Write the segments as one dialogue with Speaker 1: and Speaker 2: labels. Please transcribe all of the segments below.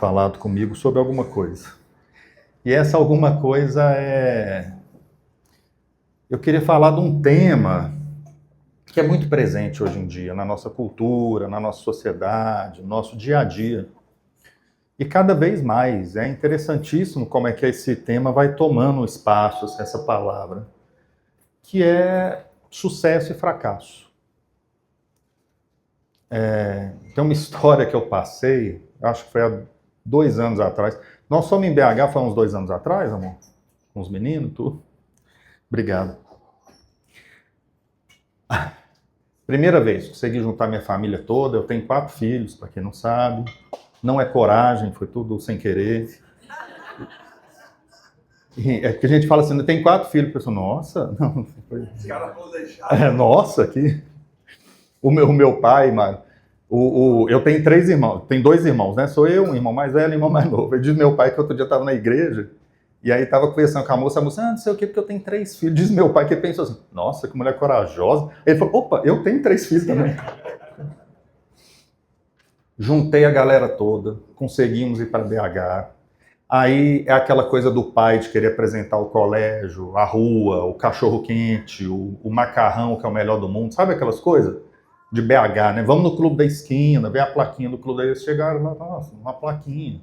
Speaker 1: Falado comigo sobre alguma coisa. E essa alguma coisa é... Eu queria falar de um tema que é muito presente hoje em dia, na nossa cultura, na nossa sociedade, no nosso dia a dia. E cada vez mais, é interessantíssimo como é que esse tema vai tomando espaço, essa palavra, que é sucesso e fracasso. Tem uma história que eu passei, acho que foi há 2 anos atrás. Nós fomos em BH, foi uns 2 anos atrás, amor? Com os meninos, tudo. Obrigado. Primeira vez, consegui juntar minha família toda. Eu tenho 4 filhos, para quem não sabe. Não é coragem, foi tudo sem querer. E é que a gente fala assim, tem 4 filhos. A pessoa, nossa, não. Os caras planejaram. Nossa, aqui. O meu pai, mano. Eu tenho 3 irmãos, tem 2 irmãos, né? Sou eu, um irmão mais velho e um irmão mais novo. Ele diz meu pai que outro dia estava na igreja, e aí estava conversando com a moça, não sei o que, porque eu tenho 3 filhos. Diz meu pai que ele pensou assim, nossa, que mulher corajosa. Ele falou, opa, eu tenho 3 filhos também. Juntei a galera toda, conseguimos ir para BH. Aí é aquela coisa do pai de querer apresentar o colégio, a rua, o cachorro quente, o macarrão que é o melhor do mundo, sabe aquelas coisas? De BH, né? Vamos no clube da esquina, ver a plaquinha do clube da esquina. Chegaram lá, nossa, uma plaquinha.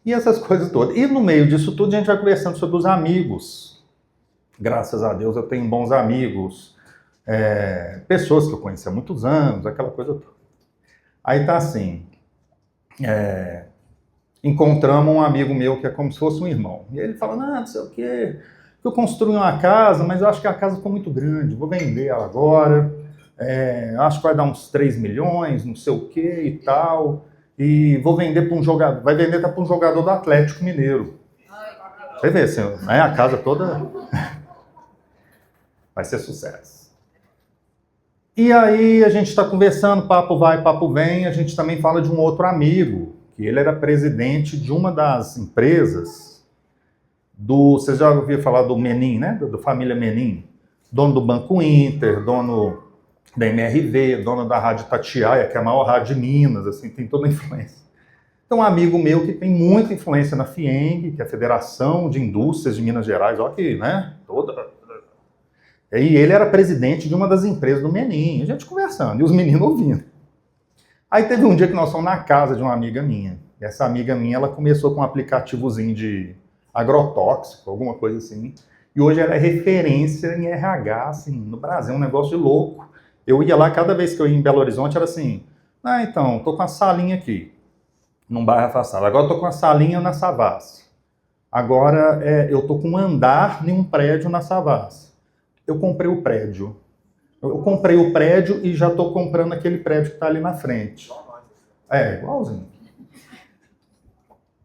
Speaker 1: E essas coisas todas. E no meio disso tudo a gente vai conversando sobre os amigos. Graças a Deus eu tenho bons amigos, pessoas que eu conheci há muitos anos, aquela coisa toda. Aí tá assim, encontramos um amigo meu que é como se fosse um irmão. E ele fala, não sei o quê, eu construí uma casa, mas eu acho que a casa ficou muito grande, vou vender ela agora. Acho que vai dar uns 3 milhões, não sei o que e tal, e vou vender para um jogador, vai vender para um jogador do Atlético Mineiro. Você vê, assim, né, a casa toda vai ser sucesso. E aí a gente está conversando, papo vai, papo vem, a gente também fala de um outro amigo, que ele era presidente de uma das empresas você já ouviu falar do Menin, né, do família Menin, dono do Banco Inter, dono da MRV, dono da Rádio Itatiaia, que é a maior rádio de Minas, assim, tem toda a influência. Então, um amigo meu que tem muita influência na FIENG, que é a Federação de Indústrias de Minas Gerais, olha que, né, toda... E ele era presidente de uma das empresas do Menin, a gente conversando, e os meninos ouvindo. Aí teve um dia que nós fomos na casa de uma amiga minha, e essa amiga minha, ela começou com um aplicativozinho de agrotóxico, alguma coisa assim, e hoje ela é referência em RH, assim, no Brasil, um negócio de louco. Eu ia lá, cada vez que eu ia em Belo Horizonte, era assim, então, tô com a salinha aqui, num bairro afastado. Agora tô com a salinha na Savassi. Agora eu tô com um andar em um prédio na Savassi. Eu comprei o prédio. Eu comprei o prédio e já tô comprando aquele prédio que tá ali na frente. Igualzinho.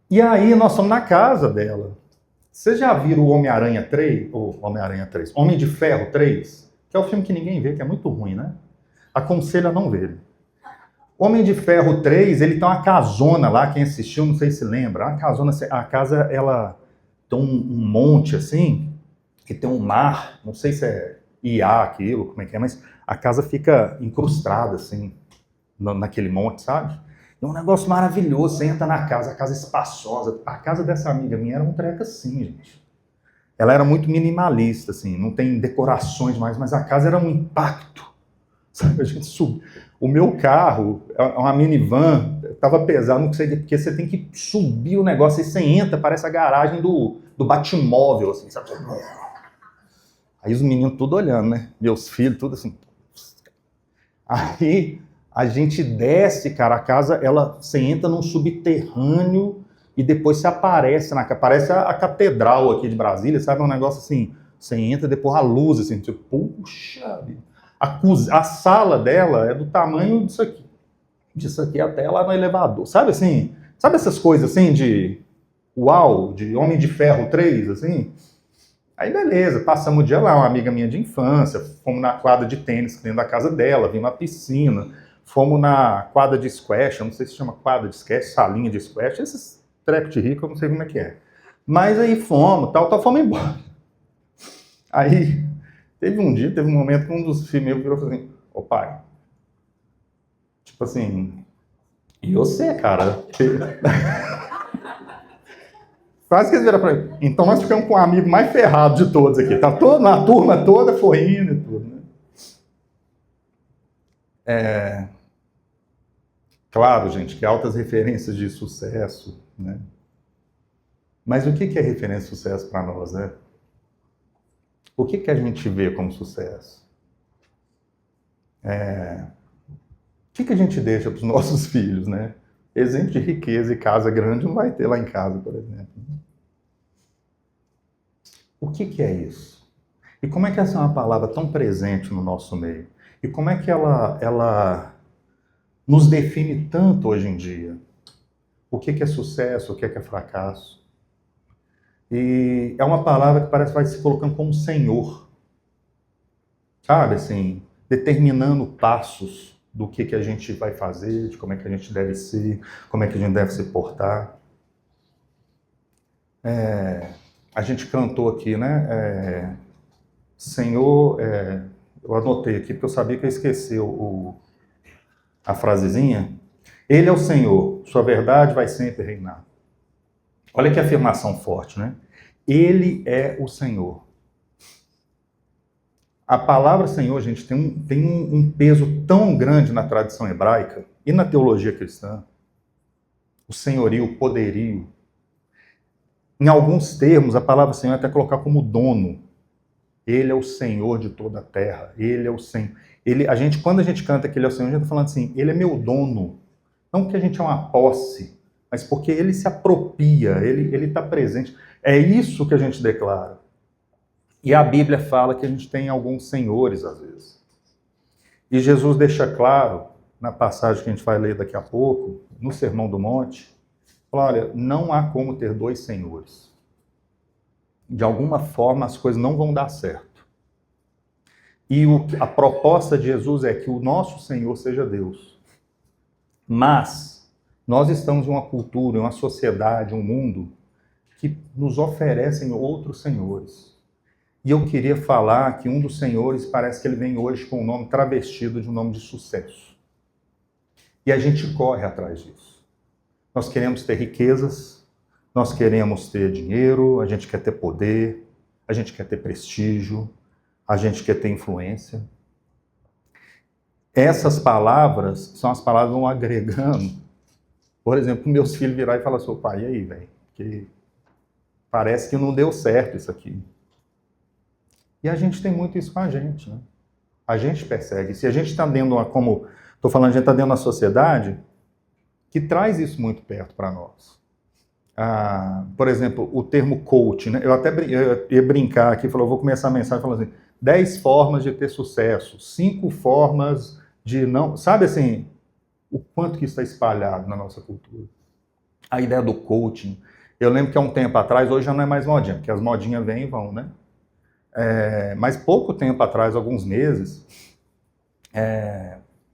Speaker 1: E aí nós fomos na casa dela. Vocês já viram o Homem-Aranha 3? Homem de Ferro 3? Que é o filme que ninguém vê, que é muito ruim, né? Aconselho a não ver. Homem de Ferro 3, ele tem uma casona lá, quem assistiu, não sei se lembra. A casa, ela tem um monte assim, que tem um mar, não sei se é IA aquilo, como é que é, mas a casa fica incrustada assim, naquele monte, sabe? É um negócio maravilhoso, você entra na casa, a casa espaçosa. A casa dessa amiga minha era um treco assim, gente. Ela era muito minimalista, assim, não tem decorações mais, mas a casa era um impacto. Sabe, a gente subiu. O meu carro, uma minivan, estava pesado, porque você tem que subir o negócio, e você entra, parece a garagem do Batmóvel, assim, sabe? Aí os meninos tudo olhando, né? Meus filhos, tudo assim. Aí a gente desce, cara, a casa, você entra num subterrâneo e depois você aparece parece a catedral aqui de Brasília, sabe? Um negócio assim, você entra, depois a luz, assim, tipo, puxa vida. A sala dela é do tamanho disso aqui até lá no elevador. Sabe assim? Sabe essas coisas assim de uau, de Homem de Ferro 3, assim? Aí beleza, passamos o dia lá, uma amiga minha de infância, fomos na quadra de tênis dentro da casa dela, vimos uma piscina, fomos na quadra de squash, eu não sei se chama quadra de squash, salinha de squash, esses trecos de rico, eu não sei como é que é. Mas aí fomos, fomos embora. Aí teve um momento que um dos filhos meus virou e falou assim, ô pai, tipo assim, E você, cara? Quase que eles viram pra mim. Então nós ficamos com o amigo mais ferrado de todos aqui. Tá todo, a turma toda foi indo e tudo, né? Claro, gente, que altas referências de sucesso, né? Mas o que é referência de sucesso para nós, né? O que a gente vê como sucesso? O que a gente deixa para os nossos filhos, né? Exemplo de riqueza e casa grande não vai ter lá em casa, por exemplo. O que é isso? E como é que essa é uma palavra tão presente no nosso meio? E como é que ela nos define tanto hoje em dia? O que é sucesso, o que é fracasso? E é uma palavra que parece que vai se colocando como Senhor. Sabe, assim, determinando passos do que a gente vai fazer, de como é que a gente deve ser, como é que a gente deve se portar. A gente cantou aqui, né? Senhor, eu anotei aqui porque eu sabia que eu esqueci a frasezinha. Ele é o Senhor, sua verdade vai sempre reinar. Olha que afirmação forte, né? Ele é o Senhor. A palavra Senhor, gente, tem um peso tão grande na tradição hebraica e na teologia cristã. O senhorio, o poderio. Em alguns termos, a palavra Senhor é até colocar como dono. Ele é o Senhor de toda a terra. Ele é o Senhor. Quando a gente canta que Ele é o Senhor, a gente está falando assim, Ele é meu dono. Não porque a gente é uma posse, mas porque Ele se apropria, Ele está presente. É isso que a gente declara. E a Bíblia fala que a gente tem alguns senhores, às vezes. E Jesus deixa claro, na passagem que a gente vai ler daqui a pouco, no Sermão do Monte, fala, olha, não há como ter dois senhores. De alguma forma, as coisas não vão dar certo. E a proposta de Jesus é que o nosso Senhor seja Deus. Mas nós estamos em uma cultura, em uma sociedade, um mundo que nos oferecem outros senhores. E eu queria falar que um dos senhores parece que ele vem hoje com um nome travestido de um nome de sucesso. E a gente corre atrás disso. Nós queremos ter riquezas, nós queremos ter dinheiro, a gente quer ter poder, a gente quer ter prestígio, a gente quer ter influência. Essas palavras são as palavras que vão agregando. Por exemplo, meus filhos virar e falar assim, pai, e aí, velho? Que parece que não deu certo isso aqui. E a gente tem muito isso com a gente, né? A gente persegue. Se a gente está dentro de uma, como estou falando, a gente está dentro de uma sociedade que traz isso muito perto para nós. Por exemplo, o termo coach, né? Eu até ia brincar aqui, vou começar a mensagem falando assim, 10 formas de ter sucesso, 5 formas de não... Sabe assim, o quanto que isso está espalhado na nossa cultura? A ideia do coaching. Eu lembro que há um tempo atrás, hoje já não é mais modinha, porque as modinhas vêm e vão, né? Mas pouco tempo atrás, alguns meses,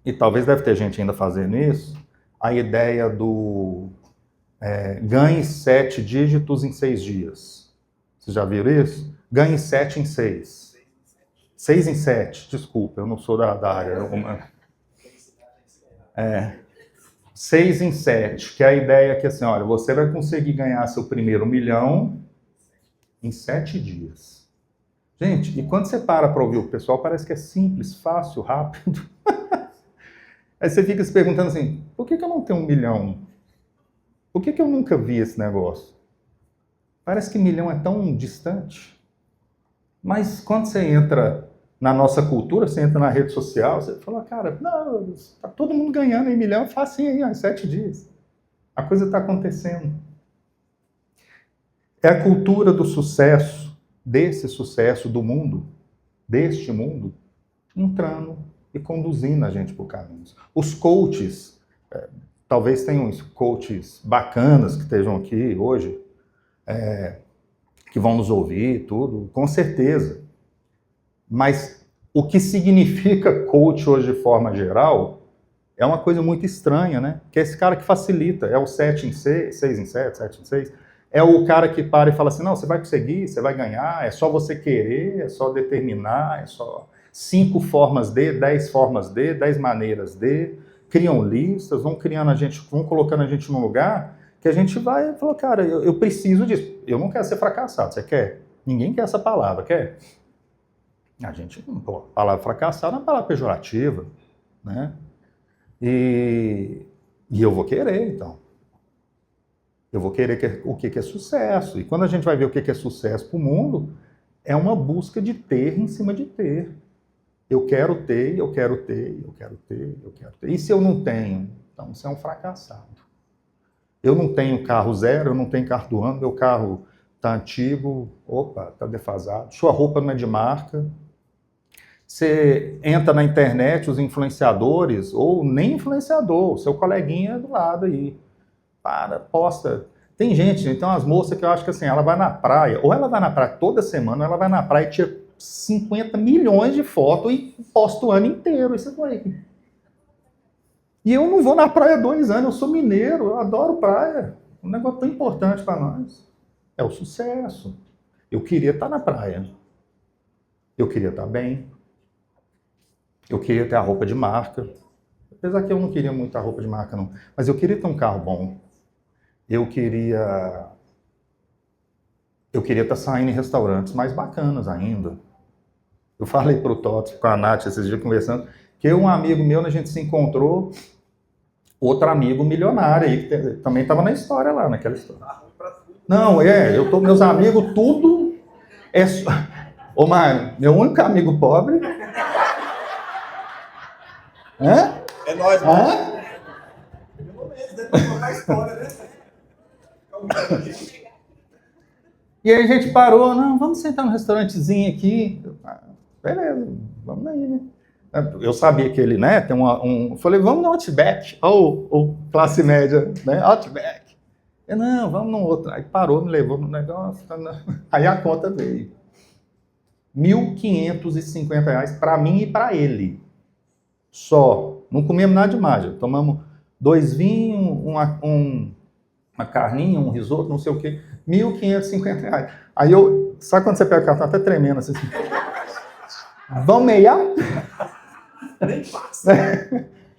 Speaker 1: e talvez deve ter gente ainda fazendo isso, a ideia do ganhe 7 dígitos em 6 dias. Vocês já viram isso? Ganhe 7 em 6. 6 em 7, desculpa, eu não sou da área. 6 em 7, que é a ideia que assim, olha, você vai conseguir ganhar seu primeiro 1 milhão em 7 dias. Gente, e quando você para ouvir o pessoal, parece que é simples, fácil, rápido. Aí você fica se perguntando assim, por que eu não tenho 1 milhão? Por que eu nunca vi esse negócio? Parece que 1 milhão é tão distante. Mas quando você entra na nossa cultura, você entra na rede social, você fala, cara, não, tá todo mundo ganhando em 1 milhão, facinho aí, em 7 dias. A coisa está acontecendo. É a cultura do sucesso, desse sucesso do mundo, deste mundo, entrando e conduzindo a gente por caminhos. Os coaches, talvez tenham coaches bacanas que estejam aqui hoje, que vão nos ouvir, tudo, com certeza. Mas o que significa coach hoje de forma geral é uma coisa muito estranha, né? Que é esse cara que facilita, é o 7 em 6, 6 em 7, 7 em 6. É o cara que para e fala assim, não, você vai conseguir, você vai ganhar, é só você querer, é só determinar, é só 5 formas de, 10 formas de, 10 maneiras de. criam listas, vão criando a gente, vão colocando a gente num lugar que a gente vai e falou, cara, eu preciso disso. Eu não quero ser fracassado, você quer? Ninguém quer essa palavra, quer? A gente, pô, a palavra fracassado é uma palavra pejorativa, né? E eu vou querer, então. Eu vou querer o que é sucesso. E quando a gente vai ver o que é sucesso para o mundo, é uma busca de ter em cima de ter. Eu quero ter, eu quero ter, eu quero ter, eu quero ter. E se eu não tenho? Então, você é um fracassado. Eu não tenho carro zero, eu não tenho carro do ano, meu carro está antigo, opa, está defasado. Sua roupa não é de marca. Você entra na internet, os influenciadores, ou nem influenciador, seu coleguinha do lado aí. Posta. Tem gente, então as moças que eu acho que assim, ela vai na praia, ou ela vai na praia toda semana, ou ela vai na praia e tira 50 milhões de fotos e posta o ano inteiro. Isso aí. E eu não vou na praia há 2 anos, eu sou mineiro, eu adoro praia. Um negócio tão importante para nós. É o sucesso. Eu queria estar na praia. Eu queria estar bem. Eu queria ter a roupa de marca. Apesar que eu não queria muito a roupa de marca, não. Mas eu queria ter um carro bom. Eu queria estar saindo em restaurantes mais bacanas ainda. Eu falei pro Tots, com a Nath, esses dias conversando, que um amigo meu, a gente se encontrou, outro amigo milionário aí, que também estava na história lá, naquela história. Não, meus amigos, tudo é... Ô, Mário, meu único amigo pobre... Hã?
Speaker 2: É nóis, mano. Pelo menos, né? Pra contar a história, né?
Speaker 1: E aí a gente parou, não, vamos sentar num restaurantezinho aqui. Beleza, vamos aí, né? Eu sabia que ele, né, tem falei, vamos no Outback, ou classe média, né, Outback. Não, vamos no outro. Aí parou, me levou no negócio, aí a conta veio. R$ 1.550 para mim e para ele. Só. Não comemos nada de mágica. Tomamos 2 vinhos, uma carninha, um risoto, não sei o quê. R$ 1.550. Aí sabe quando você pega o cartão, até tremendo assim. Vamos meiar?
Speaker 2: Nem passa.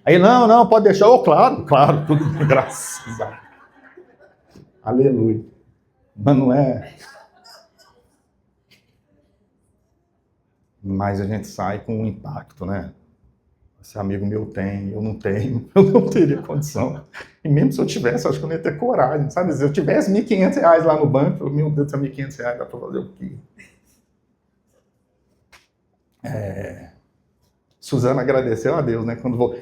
Speaker 1: Aí, não, pode deixar. Claro, tudo graças a Deus. Aleluia. Mas não é... Mas a gente sai com um impacto, né? Esse amigo meu tem, eu não tenho, eu não teria condição. E mesmo se eu tivesse, eu acho que eu não ia ter coragem, sabe? Se eu tivesse R$ 1.500 lá no banco, meu Deus, R$ 1.500 dá para fazer o quê? Suzana agradeceu a Deus, né?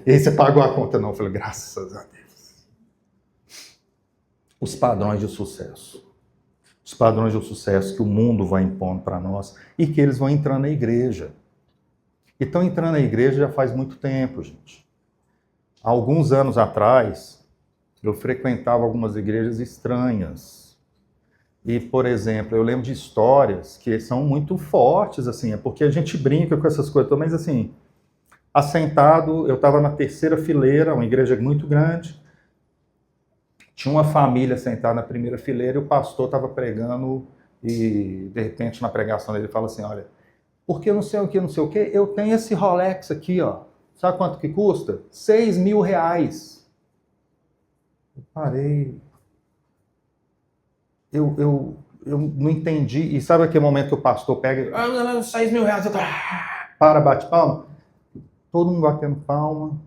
Speaker 1: E aí você pagou a conta? Não, eu falei, graças a Deus. Os padrões de sucesso. Os padrões de sucesso que o mundo vai impondo para nós e que eles vão entrando na igreja. E estão entrando na igreja já faz muito tempo, gente. Há alguns anos atrás, eu frequentava algumas igrejas estranhas. E, por exemplo, eu lembro de histórias que são muito fortes, assim, é porque a gente brinca com essas coisas, mas assim, assentado, eu estava na 3ª fileira, uma igreja muito grande, tinha uma família sentada na 1ª fileira e o pastor estava pregando e, de repente, na pregação dele, fala assim, olha, porque não sei o que, eu tenho esse Rolex aqui, ó. Sabe quanto que custa? R$ 6.000. Eu parei. Eu não entendi. E sabe aquele momento que o pastor pega... R$ 6.000. Bate palma. Todo mundo batendo palma.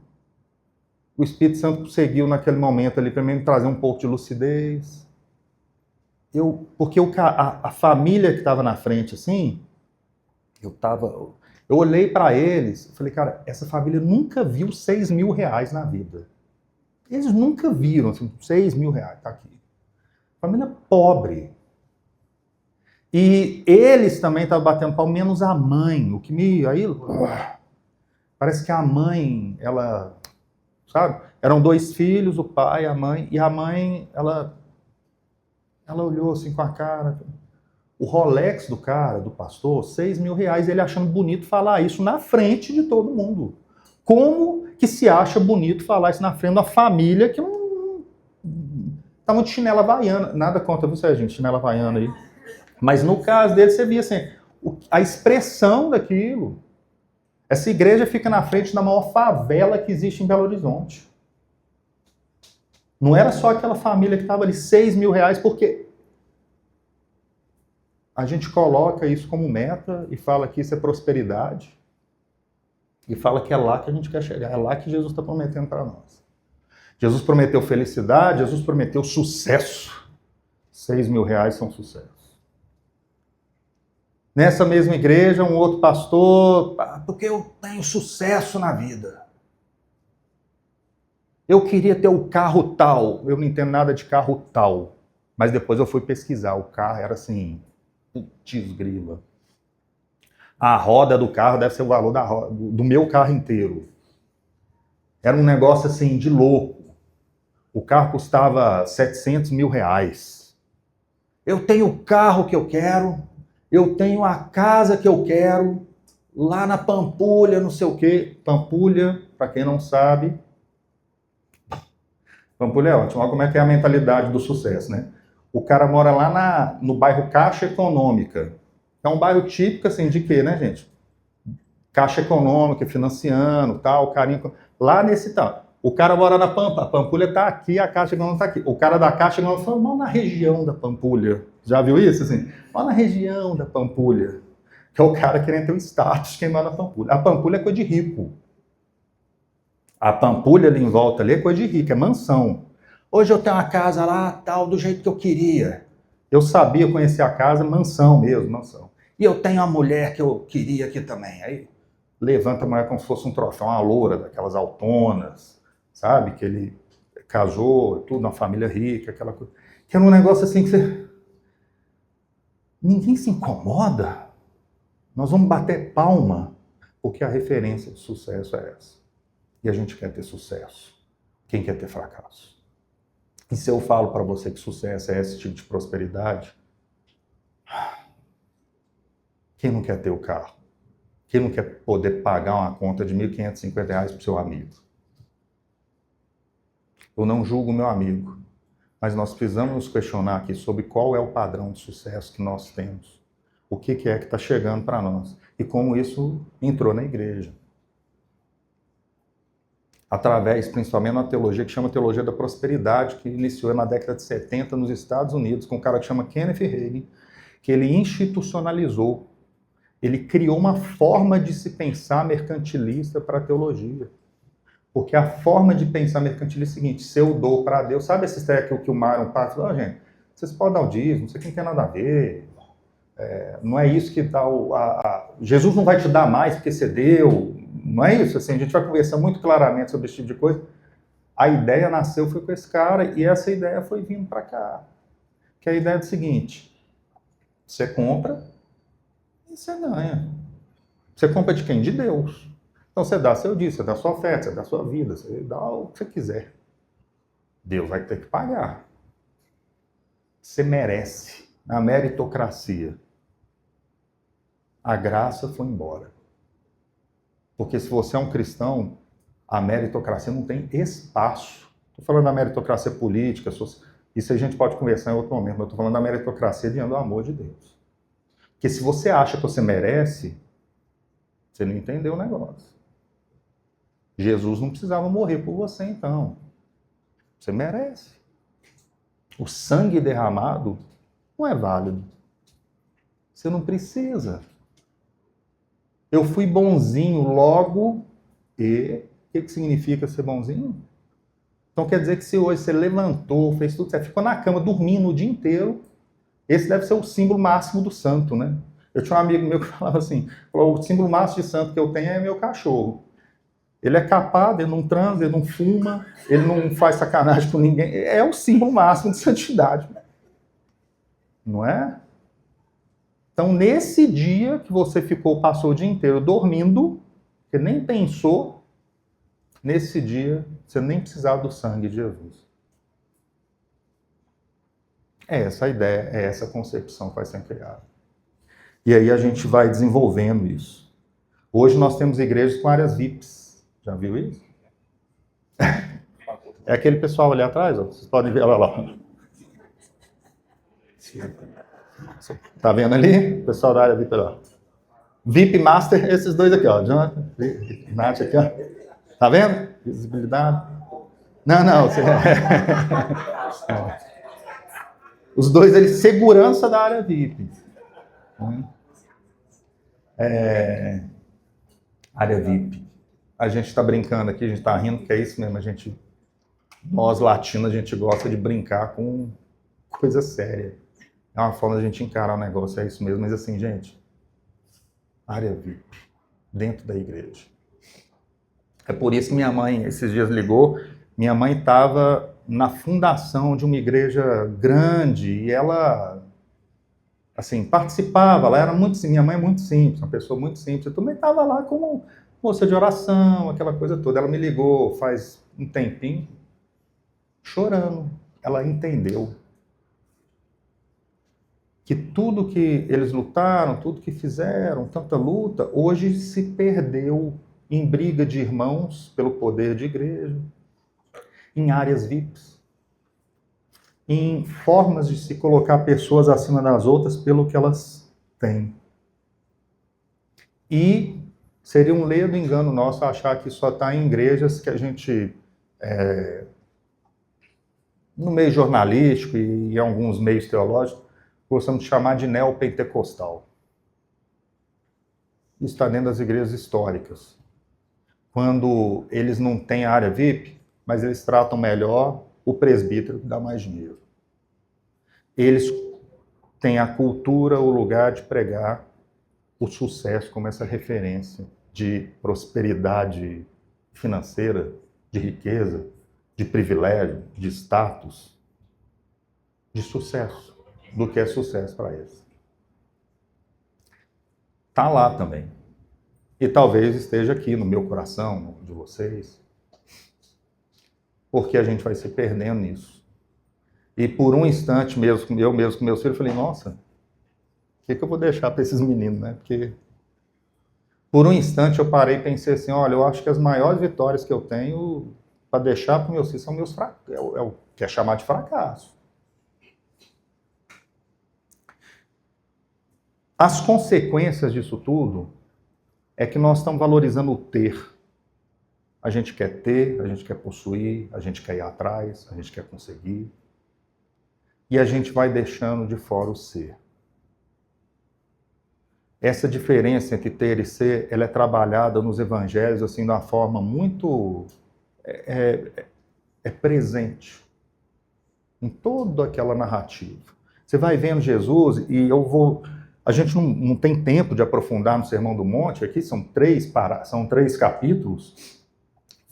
Speaker 1: O Espírito Santo seguiu naquele momento ali para mim trazer um pouco de lucidez. Porque a família que estava na frente, assim... Eu olhei para eles e falei, cara, essa família nunca viu R$ 6.000 na vida. Eles nunca viram, assim, R$ 6.000, tá aqui. Família pobre. E eles também estavam batendo pau, menos a mãe. O que me... Aí, parece que a mãe, ela... Sabe? Eram 2 filhos, o pai, a mãe. E a mãe, ela olhou assim com a cara... O Rolex do cara, do pastor, R$ 6.000, ele achando bonito falar isso na frente de todo mundo. Como que se acha bonito falar isso na frente da família que não... Tá muito chinela havaiana. Nada contra você, gente, chinela havaiana aí. Mas no caso dele, você via assim, a expressão daquilo. Essa igreja fica na frente da maior favela que existe em Belo Horizonte. Não era só aquela família que estava ali, 6 mil reais, porque a gente coloca isso como meta e fala que isso é prosperidade. E fala que é lá que a gente quer chegar, é lá que Jesus está prometendo para nós. Jesus prometeu felicidade, Jesus prometeu sucesso. 6 mil reais são sucesso. Nessa mesma igreja, um outro pastor, porque eu tenho sucesso na vida. Eu queria ter o carro tal, eu não entendo nada de carro tal. Mas depois eu fui pesquisar, o carro era assim, putz grila. A roda do carro deve ser o valor da roda, do meu carro inteiro. Era um negócio assim de louco. O carro custava 700 mil reais. Eu tenho o carro que eu quero, eu tenho a casa que eu quero, lá na Pampulha, não sei o quê. Pampulha, para quem não sabe, Pampulha é ótimo. Olha como é que é a mentalidade do sucesso, né? O cara mora lá no bairro Caixa Econômica. É um bairro típico, assim, de quê, né, gente? Caixa Econômica, financiando, tal, carinho. Lá nesse tal. O cara mora na Pampa, a Pampulha tá aqui, a Caixa Econômica tá aqui. O cara da Caixa Econômica fala, mal na região da Pampulha. Já viu isso, assim? Mal na região da Pampulha. Que é o cara querendo ter o status, quem mora na Pampulha. A Pampulha é coisa de rico. A Pampulha ali em volta ali é coisa de rico, é mansão. Hoje eu tenho uma casa lá, tal, do jeito que eu queria. Eu sabia conhecer a casa, mansão mesmo, mansão. E eu tenho a mulher que eu queria aqui também. Aí levanta a mulher como se fosse um troféu, uma loura, daquelas autonas, sabe? Que ele casou, tudo, uma família rica, aquela coisa. Que era um negócio assim que você... Ninguém se incomoda. Nós vamos bater palma, porque a referência de sucesso é essa. E a gente quer ter sucesso. Quem quer ter fracasso? E se eu falo para você que sucesso é esse tipo de prosperidade, quem não quer ter o carro? Quem não quer poder pagar uma conta de R$ 1.550 para o seu amigo? Eu não julgo o meu amigo, mas nós precisamos nos questionar aqui sobre qual é o padrão de sucesso que nós temos. O que é que está chegando para nós? E como isso entrou na igreja. Através, principalmente, de uma teologia que chama Teologia da Prosperidade, que iniciou na década de 70 nos Estados Unidos, com um cara que chama Kenneth Hagin, que ele institucionalizou, ele criou uma forma de se pensar mercantilista para a teologia. Porque a forma de pensar mercantilista é o seguinte, se eu dou para Deus, sabe essa ideia que o Myron Parks falou, gente, vocês podem dar o dízimo, isso aqui não tem nada a ver, não é isso que dá Jesus não vai te dar mais porque você deu, não é isso, assim, a gente vai conversar muito claramente sobre esse tipo de coisa. A ideia nasceu foi com esse cara e essa ideia foi vindo para cá. Que é a ideia é o seguinte, você compra e você ganha. Você compra de quem? De Deus. Então você dá seu dízimo, você dá sua oferta, você dá sua vida, você dá o que você quiser. Deus vai ter que pagar. Você merece. A meritocracia. A graça foi embora. Porque se você é um cristão, a meritocracia não tem espaço. Estou falando da meritocracia política, isso a gente pode conversar em outro momento, mas eu estou falando da meritocracia diante do amor de Deus. Porque se você acha que você merece, você não entendeu o negócio. Jesus não precisava morrer por você, então. Você merece. O sangue derramado não é válido. Você não precisa. Eu fui bonzinho logo e... O que significa ser bonzinho? Então quer dizer que se hoje você levantou, fez tudo, você ficou na cama dormindo o dia inteiro, esse deve ser o símbolo máximo do santo, né? Eu tinha um amigo meu que falava assim, o símbolo máximo de santo que eu tenho é meu cachorro. Ele é capado, ele não transa, ele não fuma, ele não faz sacanagem com ninguém. É o símbolo máximo de santidade. Não é? Então, nesse dia que você passou o dia inteiro dormindo, você nem pensou, nesse dia, você nem precisava do sangue de Jesus. É essa a ideia, é essa a concepção que vai ser criada. E aí a gente vai desenvolvendo isso. Hoje nós temos igrejas com áreas VIPs. Já viu isso? É aquele pessoal ali atrás, ó. Vocês podem ver, olha lá. Tá vendo ali? O pessoal da área VIP lá. VIP Master, esses dois aqui, ó. Jonathan, Nath aqui, ó. Tá vendo? Visibilidade. Não. Os dois, eles, segurança da área VIP. Área VIP. A gente está brincando aqui, a gente está rindo, porque é isso mesmo, nós latinos, a gente gosta de brincar com coisa séria. É uma forma de a gente encarar o negócio, é isso mesmo. Mas assim, gente, área VIP, dentro da igreja. É por isso que minha mãe, esses dias ligou, minha mãe estava na fundação de uma igreja grande e ela, assim, participava. Ela era muito, minha mãe é muito simples, uma pessoa muito simples. Eu também estava lá como moça de oração, aquela coisa toda. Ela me ligou faz um tempinho, chorando. Ela entendeu que tudo que eles lutaram, tudo que fizeram, tanta luta, hoje se perdeu em briga de irmãos pelo poder de igreja, em áreas VIPs, em formas de se colocar pessoas acima das outras pelo que elas têm. E seria um ledo engano nosso achar que só está em igrejas que a gente, no meio jornalístico e em alguns meios teológicos, gostamos de chamar de neopentecostal. Isso está dentro das igrejas históricas. Quando eles não têm área VIP, mas eles tratam melhor o presbítero que dá mais dinheiro. Eles têm a cultura, o lugar de pregar o sucesso como essa referência de prosperidade financeira, de riqueza, de privilégio, de status, de sucesso, do que é sucesso para eles. Está lá também. E talvez esteja aqui no meu coração, no de vocês, porque a gente vai se perdendo nisso. E por um instante mesmo, eu mesmo com meus filhos, falei, nossa, o que eu vou deixar para esses meninos, né? Porque por um instante eu parei e pensei assim, olha, eu acho que as maiores vitórias que eu tenho para deixar para meus filhos são meus fracassos, é o que é chamar de fracasso. As consequências disso tudo é que nós estamos valorizando o ter. A gente quer ter, a gente quer possuir, a gente quer ir atrás, a gente quer conseguir. E a gente vai deixando de fora o ser. Essa diferença entre ter e ser, ela é trabalhada nos evangelhos assim, de uma forma muito presente em toda aquela narrativa. Você vai vendo Jesus e a gente não tem tempo de aprofundar no Sermão do Monte, aqui são três capítulos,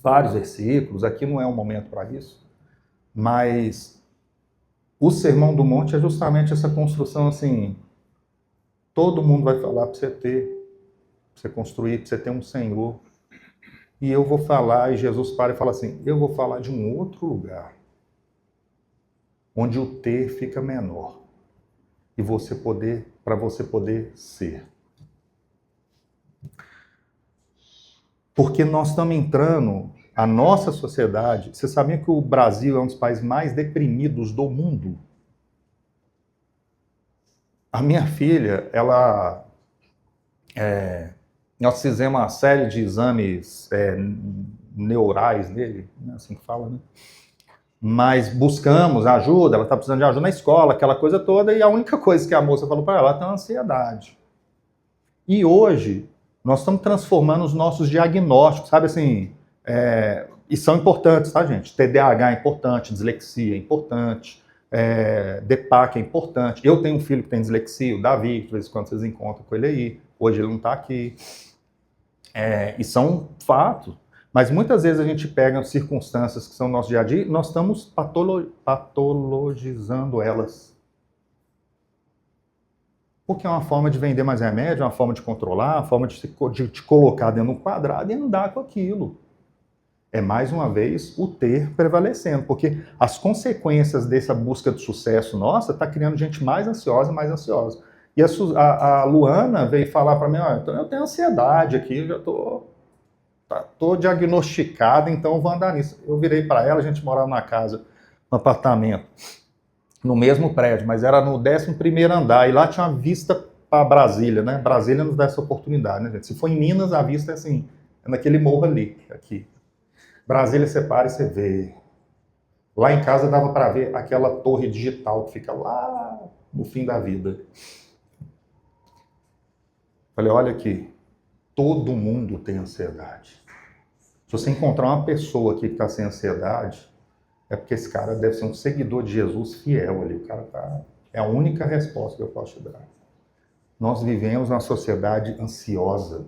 Speaker 1: vários versículos, aqui não é o momento para isso, mas o Sermão do Monte é justamente essa construção assim, todo mundo vai falar para você ter, para você construir, para você ter um Senhor, e eu vou falar, e Jesus para e fala assim, eu vou falar de um outro lugar, onde o ter fica menor, e para você poder ser. Porque nós estamos entrando, a nossa sociedade, você sabia que o Brasil é um dos países mais deprimidos do mundo? A minha filha, nós fizemos uma série de exames neurais nele, né, assim que fala, né? Mas buscamos ajuda, ela está precisando de ajuda na escola, aquela coisa toda, e a única coisa que a moça falou para ela tem ansiedade. E hoje, nós estamos transformando os nossos diagnósticos, sabe assim, e são importantes, tá, gente? TDAH é importante, dislexia é importante, DEPAC é importante. Eu tenho um filho que tem dislexia, o Davi, de vez em quando vocês encontram com ele aí, hoje ele não está aqui. E são fatos. Mas muitas vezes a gente pega circunstâncias que são no nosso dia a dia e nós estamos patologizando elas. Porque é uma forma de vender mais remédio, é uma forma de controlar, uma forma de te colocar dentro de um quadrado e andar com aquilo. É, mais uma vez, o ter prevalecendo. Porque as consequências dessa busca de sucesso nossa está criando gente mais ansiosa e mais ansiosa. E a Luana veio falar para mim, eu tenho ansiedade aqui, eu já estou diagnosticada, então eu vou andar nisso. Eu virei para ela, a gente morava numa casa, num apartamento, no mesmo prédio, mas era no 11º andar, e lá tinha uma vista para Brasília, né? Brasília nos dá essa oportunidade, né, gente? Se for em Minas, a vista é assim, é naquele morro ali, aqui. Brasília você para e você vê Lá em casa dava para ver aquela torre digital que fica lá no fim da vida. Falei, olha aqui, todo mundo tem ansiedade. Se você encontrar uma pessoa aqui que está sem ansiedade, é porque esse cara deve ser um seguidor de Jesus fiel ali. O cara tá... É a única resposta que eu posso te dar. Nós vivemos uma sociedade ansiosa.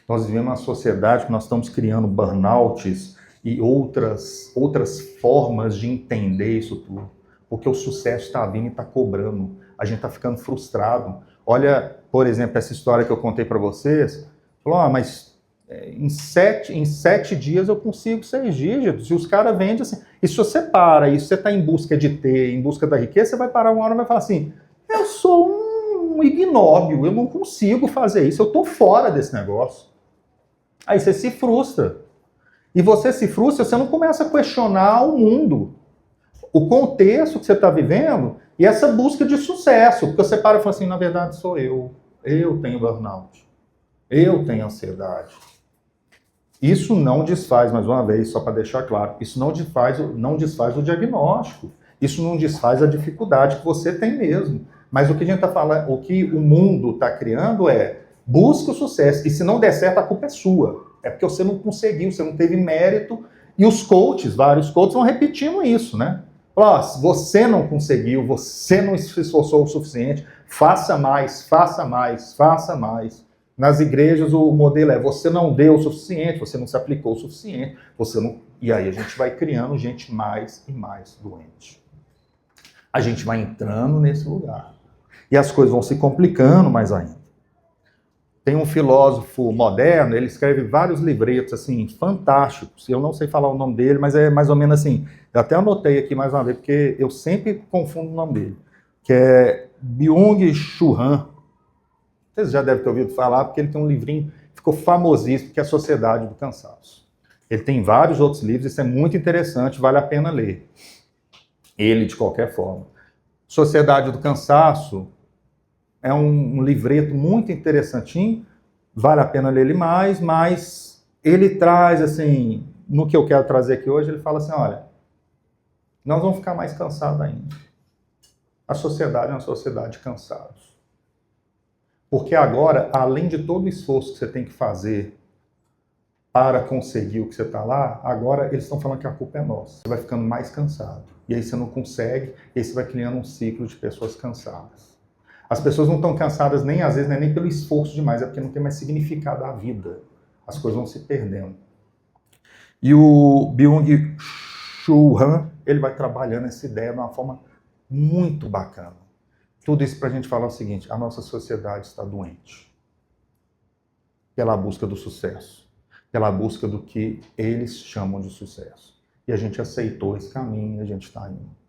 Speaker 1: Nós vivemos uma sociedade que nós estamos criando burnouts e outras formas de entender isso tudo. Porque o sucesso está vindo e está cobrando. A gente está ficando frustrado. Olha, por exemplo, essa história que eu contei para vocês. Falou, mas em sete dias eu consigo 6 dígitos. E os caras vendem assim. E se você para, e se você está em busca de ter, em busca da riqueza, você vai parar uma hora e vai falar assim, eu sou um ignóbil, eu não consigo fazer isso, eu estou fora desse negócio. Aí você se frustra. E você se frustra, você não começa a questionar o mundo, o contexto que você está vivendo e essa busca de sucesso. Porque você para e fala assim, na verdade sou eu tenho burnout, eu tenho ansiedade. Isso não desfaz, mais uma vez, só para deixar claro, isso não desfaz o diagnóstico, isso não desfaz a dificuldade que você tem mesmo. Mas o que a gente está falando, o que o mundo está criando é busca o sucesso, e se não der certo, a culpa é sua. É porque você não conseguiu, você não teve mérito, e os coaches, vários coaches, vão repetindo isso, né? Se você não conseguiu, você não se esforçou o suficiente, faça mais, faça mais, faça mais. Nas igrejas o modelo é, você não deu o suficiente, você não se aplicou o suficiente, você não... E aí a gente vai criando gente mais e mais doente. A gente vai entrando nesse lugar. E as coisas vão se complicando mais ainda. Tem um filósofo moderno, ele escreve vários livretos, assim, fantásticos. Eu não sei falar o nome dele, mas é mais ou menos assim. Eu até anotei aqui mais uma vez, porque eu sempre confundo o nome dele. Que é Byung-Chul Han. Vocês já devem ter ouvido falar, porque ele tem um livrinho que ficou famosíssimo, que é A Sociedade do Cansaço. Ele tem vários outros livros, isso é muito interessante, vale a pena ler. Ele, de qualquer forma. Sociedade do Cansaço é um livreto muito interessantinho, vale a pena ler ele mais, mas ele traz, assim, no que eu quero trazer aqui hoje, ele fala assim, olha, nós vamos ficar mais cansados ainda. A sociedade é uma sociedade de cansados. Porque agora, além de todo o esforço que você tem que fazer para conseguir o que você está lá, agora eles estão falando que a culpa é nossa. Você vai ficando mais cansado. E aí você não consegue, e aí você vai criando um ciclo de pessoas cansadas. As pessoas não estão cansadas nem, às vezes, não é nem pelo esforço demais, é porque não tem mais significado a vida. As coisas vão se perdendo. E o Byung-Chul Han, ele vai trabalhando essa ideia de uma forma muito bacana. Tudo isso para a gente falar o seguinte, a nossa sociedade está doente. Pela busca do sucesso. Pela busca do que eles chamam de sucesso. E a gente aceitou esse caminho e a gente está indo.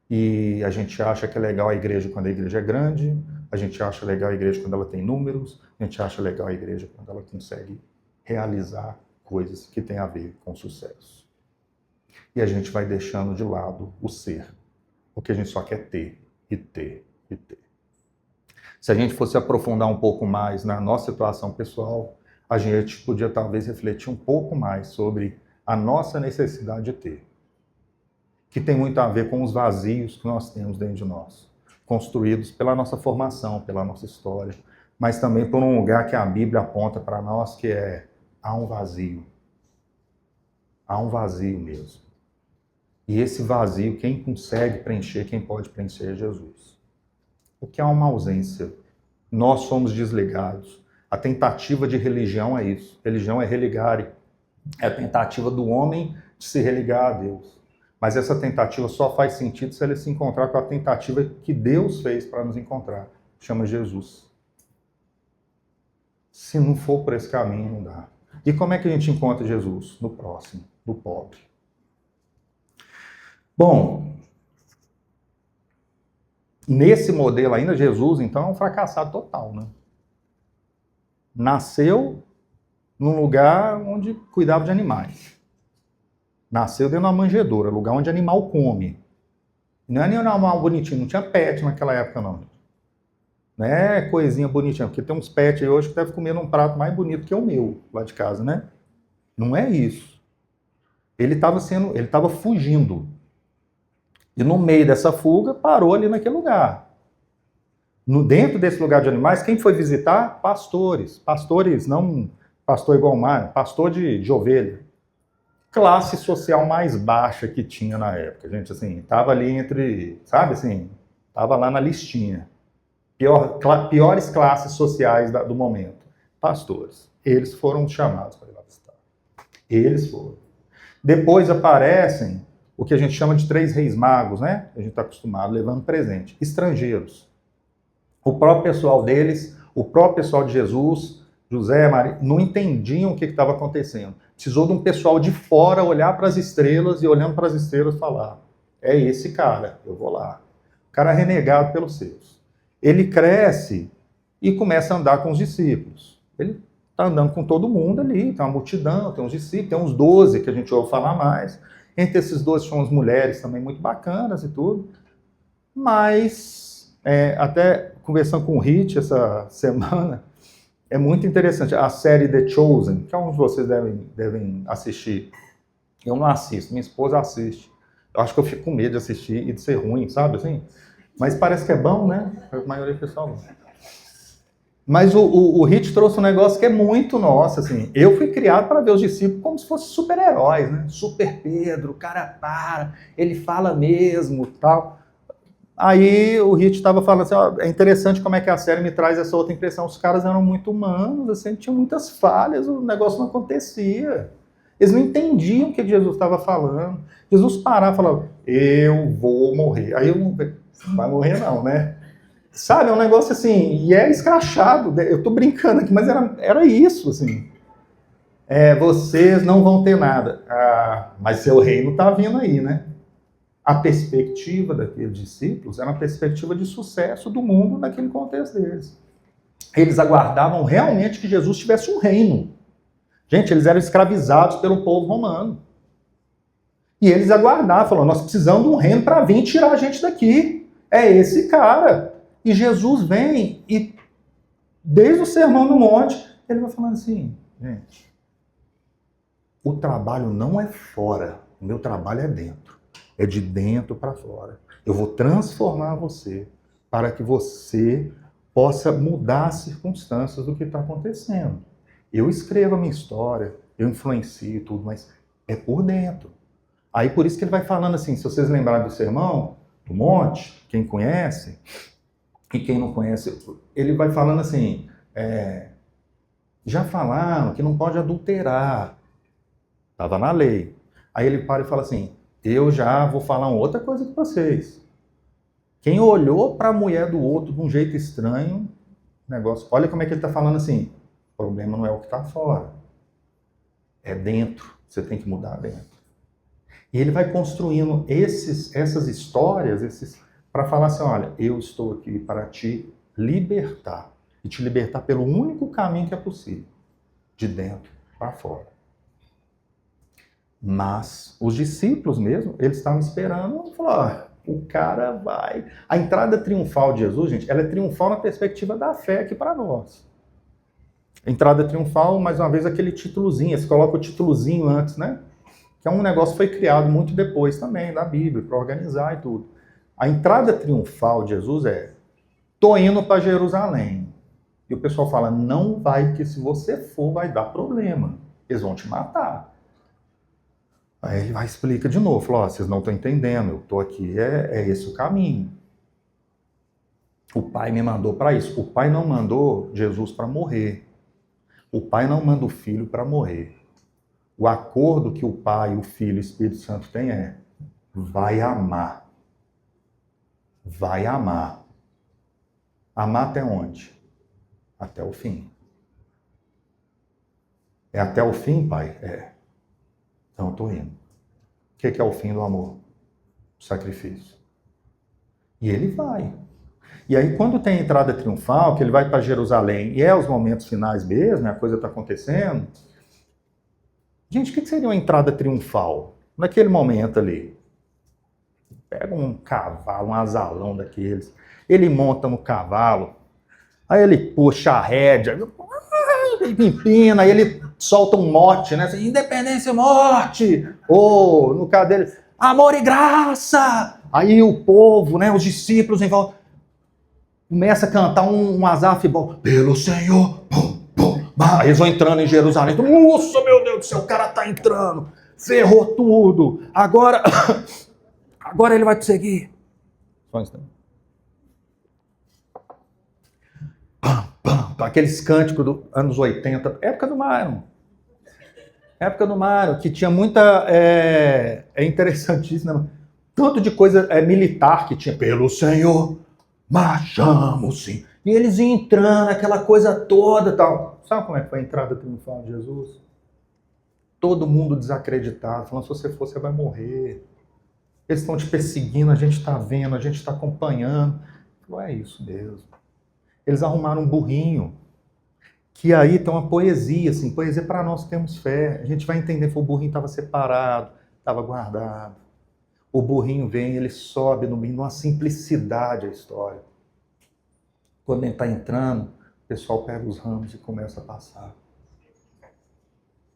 Speaker 1: E a gente acha que é legal a igreja quando a igreja é grande, a gente acha legal a igreja quando ela tem números, a gente acha legal a igreja quando ela consegue realizar coisas que têm a ver com sucesso. E a gente vai deixando de lado o ser, porque a gente só quer ter, e ter, e ter. Se a gente fosse aprofundar um pouco mais na nossa situação pessoal, a gente podia talvez refletir um pouco mais sobre a nossa necessidade de ter, que tem muito a ver com os vazios que nós temos dentro de nós, construídos pela nossa formação, pela nossa história, mas também por um lugar que a Bíblia aponta para nós, que é, há um vazio. Há um vazio mesmo. E esse vazio, quem consegue preencher, quem pode preencher é Jesus. Porque há uma ausência. Nós somos desligados. A tentativa de religião é isso. Religião é religar. É a tentativa do homem de se religar a Deus. Mas essa tentativa só faz sentido se ele se encontrar com a tentativa que Deus fez para nos encontrar. Chama Jesus. Se não for por esse caminho, não dá. E como é que a gente encontra Jesus? No próximo, no pobre. Bom, nesse modelo ainda, Jesus, então, é um fracassado total, né? Nasceu num lugar onde cuidava de animais. Nasceu dentro de uma manjedoura, lugar onde animal come. Não é nem um animal bonitinho, não tinha pet naquela época, não. Não é coisinha bonitinha, porque tem uns pets aí hoje que devem comer num prato mais bonito que o meu, lá de casa, né? Não é isso. Ele estava fugindo. E no meio dessa fuga, parou ali naquele lugar. Dentro desse lugar de animais, quem foi visitar? Pastores. Pastores, não pastor igual o Mário, pastor de ovelha. Classe social mais baixa que tinha na época. Gente, assim, tava ali entre, sabe assim, tava lá na listinha. Piores classes sociais do momento. Pastores. Eles foram chamados para ir lá visitar. Eles foram. Depois aparecem o que a gente chama de 3 reis magos, né? A gente está acostumado levando presente. Estrangeiros. O próprio pessoal deles, o próprio pessoal de Jesus, José, Maria, não entendiam o que estava acontecendo. Precisou de um pessoal de fora olhar para as estrelas e olhando para as estrelas falar: é esse cara, eu vou lá. O cara é renegado pelos seus. Ele cresce e começa a andar com os discípulos. Ele está andando com todo mundo ali, tem uma multidão, tem uns discípulos, tem uns 12 que a gente ouve falar mais. Entre esses 12 são as mulheres também muito bacanas e tudo. Mas, até conversando com o Rich essa semana, é muito interessante. A série The Chosen, que alguns de vocês devem assistir. Eu não assisto, minha esposa assiste. Eu acho que eu fico com medo de assistir e de ser ruim, sabe assim? Mas parece que é bom, né? A maioria do pessoal não. Mas o Rich trouxe um negócio que é muito nosso, assim. Eu fui criado para ver os discípulos como se fossem super-heróis, né? Super Pedro, o cara ele fala mesmo, tal. Aí o Rich estava falando assim, ó, é interessante como é que a série me traz essa outra impressão. Os caras eram muito humanos, assim, tinham muitas falhas, o negócio não acontecia. Eles não entendiam o que Jesus estava falando. Jesus parava e falava: eu vou morrer. Aí eu não vai morrer não, né? Sabe, é um negócio assim, e é escrachado, eu tô brincando aqui, mas era isso, assim. Vocês não vão ter nada. Mas seu reino tá vindo aí, né? A perspectiva daqueles discípulos era uma perspectiva de sucesso do mundo naquele contexto deles. Eles aguardavam realmente que Jesus tivesse um reino. Gente, eles eram escravizados pelo povo romano. E eles aguardavam, falando: nós precisamos de um reino para vir tirar a gente daqui. É esse cara. E Jesus vem e, desde o Sermão do Monte, ele vai falando assim: gente, o trabalho não é fora, o meu trabalho é dentro. É de dentro para fora. Eu vou transformar você para que você possa mudar as circunstâncias do que está acontecendo. Eu escrevo a minha história, eu influencio tudo, mas é por dentro. Aí por isso que ele vai falando assim, se vocês lembrarem do Sermão do Monte, quem conhece e quem não conhece, ele vai falando assim, já falaram que não pode adulterar. Estava na lei. Aí ele para e fala assim: eu já vou falar uma outra coisa com vocês. Quem olhou para a mulher do outro de um jeito estranho, negócio, olha como é que ele está falando assim: o problema não é o que está fora, é dentro, você tem que mudar dentro. E ele vai construindo essas histórias, para falar assim: olha, eu estou aqui para te libertar, e te libertar pelo único caminho que é possível, de dentro para fora. Mas os discípulos mesmo, eles estavam esperando e falaram: o cara vai. A entrada triunfal de Jesus, gente, ela é triunfal na perspectiva da fé aqui para nós. Entrada triunfal, mais uma vez, aquele títulozinho, você coloca o títulozinho antes, né? Que é um negócio que foi criado muito depois também, na Bíblia, para organizar e tudo. A entrada triunfal de Jesus é: tô indo para Jerusalém. E o pessoal fala: não vai, porque se você for, vai dar problema. Eles vão te matar. Aí ele vai explica de novo, falou: vocês não estão entendendo, eu estou aqui, é esse o caminho. O Pai me mandou para isso. O Pai não mandou Jesus para morrer. O Pai não manda o Filho para morrer. O acordo que o Pai, o Filho e o Espírito Santo têm é: vai amar. Vai amar. Amar até onde? Até o fim. É até o fim, Pai? É. Então eu estou indo. O que é o fim do amor? O sacrifício. E ele vai. E aí quando tem a entrada triunfal, que ele vai para Jerusalém, e é os momentos finais mesmo, a coisa está acontecendo. Gente, o que seria uma entrada triunfal? Naquele momento ali. Pega um cavalo, um asalão daqueles, ele monta no cavalo, aí ele puxa a rédea, ele empina, aí ele solta um mote, né? Assim, independência e morte! Ou, no caso dele, amor e graça! Aí o povo, né, os discípulos em volta, começa a cantar um Asaf bom, pelo Senhor, pum, pum. Aí eles vão entrando em Jerusalém. Nossa, meu Deus do céu, o cara tá entrando, ferrou tudo, agora ele vai conseguir. Só um instante. Pam, pam, pam, aqueles cânticos dos anos 80, época do Mário. Época do Mário, que tinha muita... É interessantíssimo, né? Tanto de coisa militar que tinha. Pelo Senhor, marchamos sim. E eles iam entrando, aquela coisa toda e tal. Sabe como é que foi a entrada triunfal de Jesus? Todo mundo desacreditado, falando, se você for, você vai morrer. Eles estão te perseguindo, a gente está vendo, a gente está acompanhando. Não é isso mesmo. Eles arrumaram um burrinho, que aí tem uma poesia, assim, poesia para nós que temos fé. A gente vai entender que o burrinho estava separado, estava guardado. O burrinho vem, ele sobe no meio, numa simplicidade a história. Quando ele está entrando, o pessoal pega os ramos e começa a passar.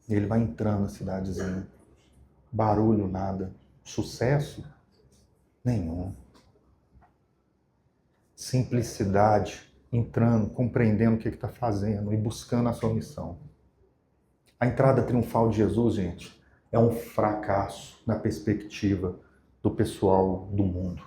Speaker 1: E ele vai entrando na cidadezinha. Barulho, nada. Sucesso? Nenhum. Simplicidade, entrando, compreendendo o que está fazendo e buscando a sua missão. A entrada triunfal de Jesus, gente, é um fracasso na perspectiva do pessoal do mundo.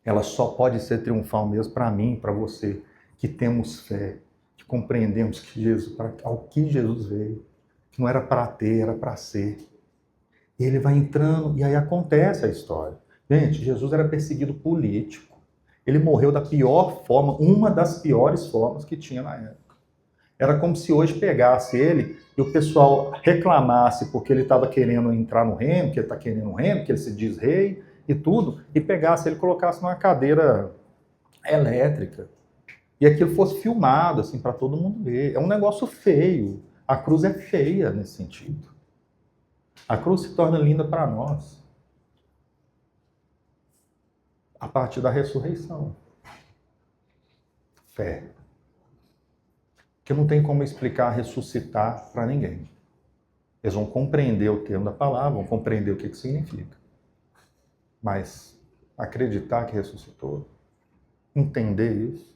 Speaker 1: Ela só pode ser triunfal mesmo para mim, para você, que temos fé, que compreendemos que Jesus, ao que Jesus veio, que não era para ter, era para ser. E ele vai entrando, e aí acontece a história. Gente, Jesus era perseguido político. Ele morreu da pior forma, uma das piores formas que tinha na época. Era como se hoje pegasse ele e o pessoal reclamasse porque ele estava querendo entrar no reino, que ele está querendo um reino, que ele se diz rei e tudo, e pegasse ele e colocasse numa cadeira elétrica. E aquilo fosse filmado, assim, para todo mundo ver. É um negócio feio. A cruz é feia nesse sentido. A cruz se torna linda para nós a partir da ressurreição. Fé. Que não tem como explicar ressuscitar para ninguém. Eles vão compreender o termo da palavra, vão compreender o que significa. Mas acreditar que ressuscitou, entender isso,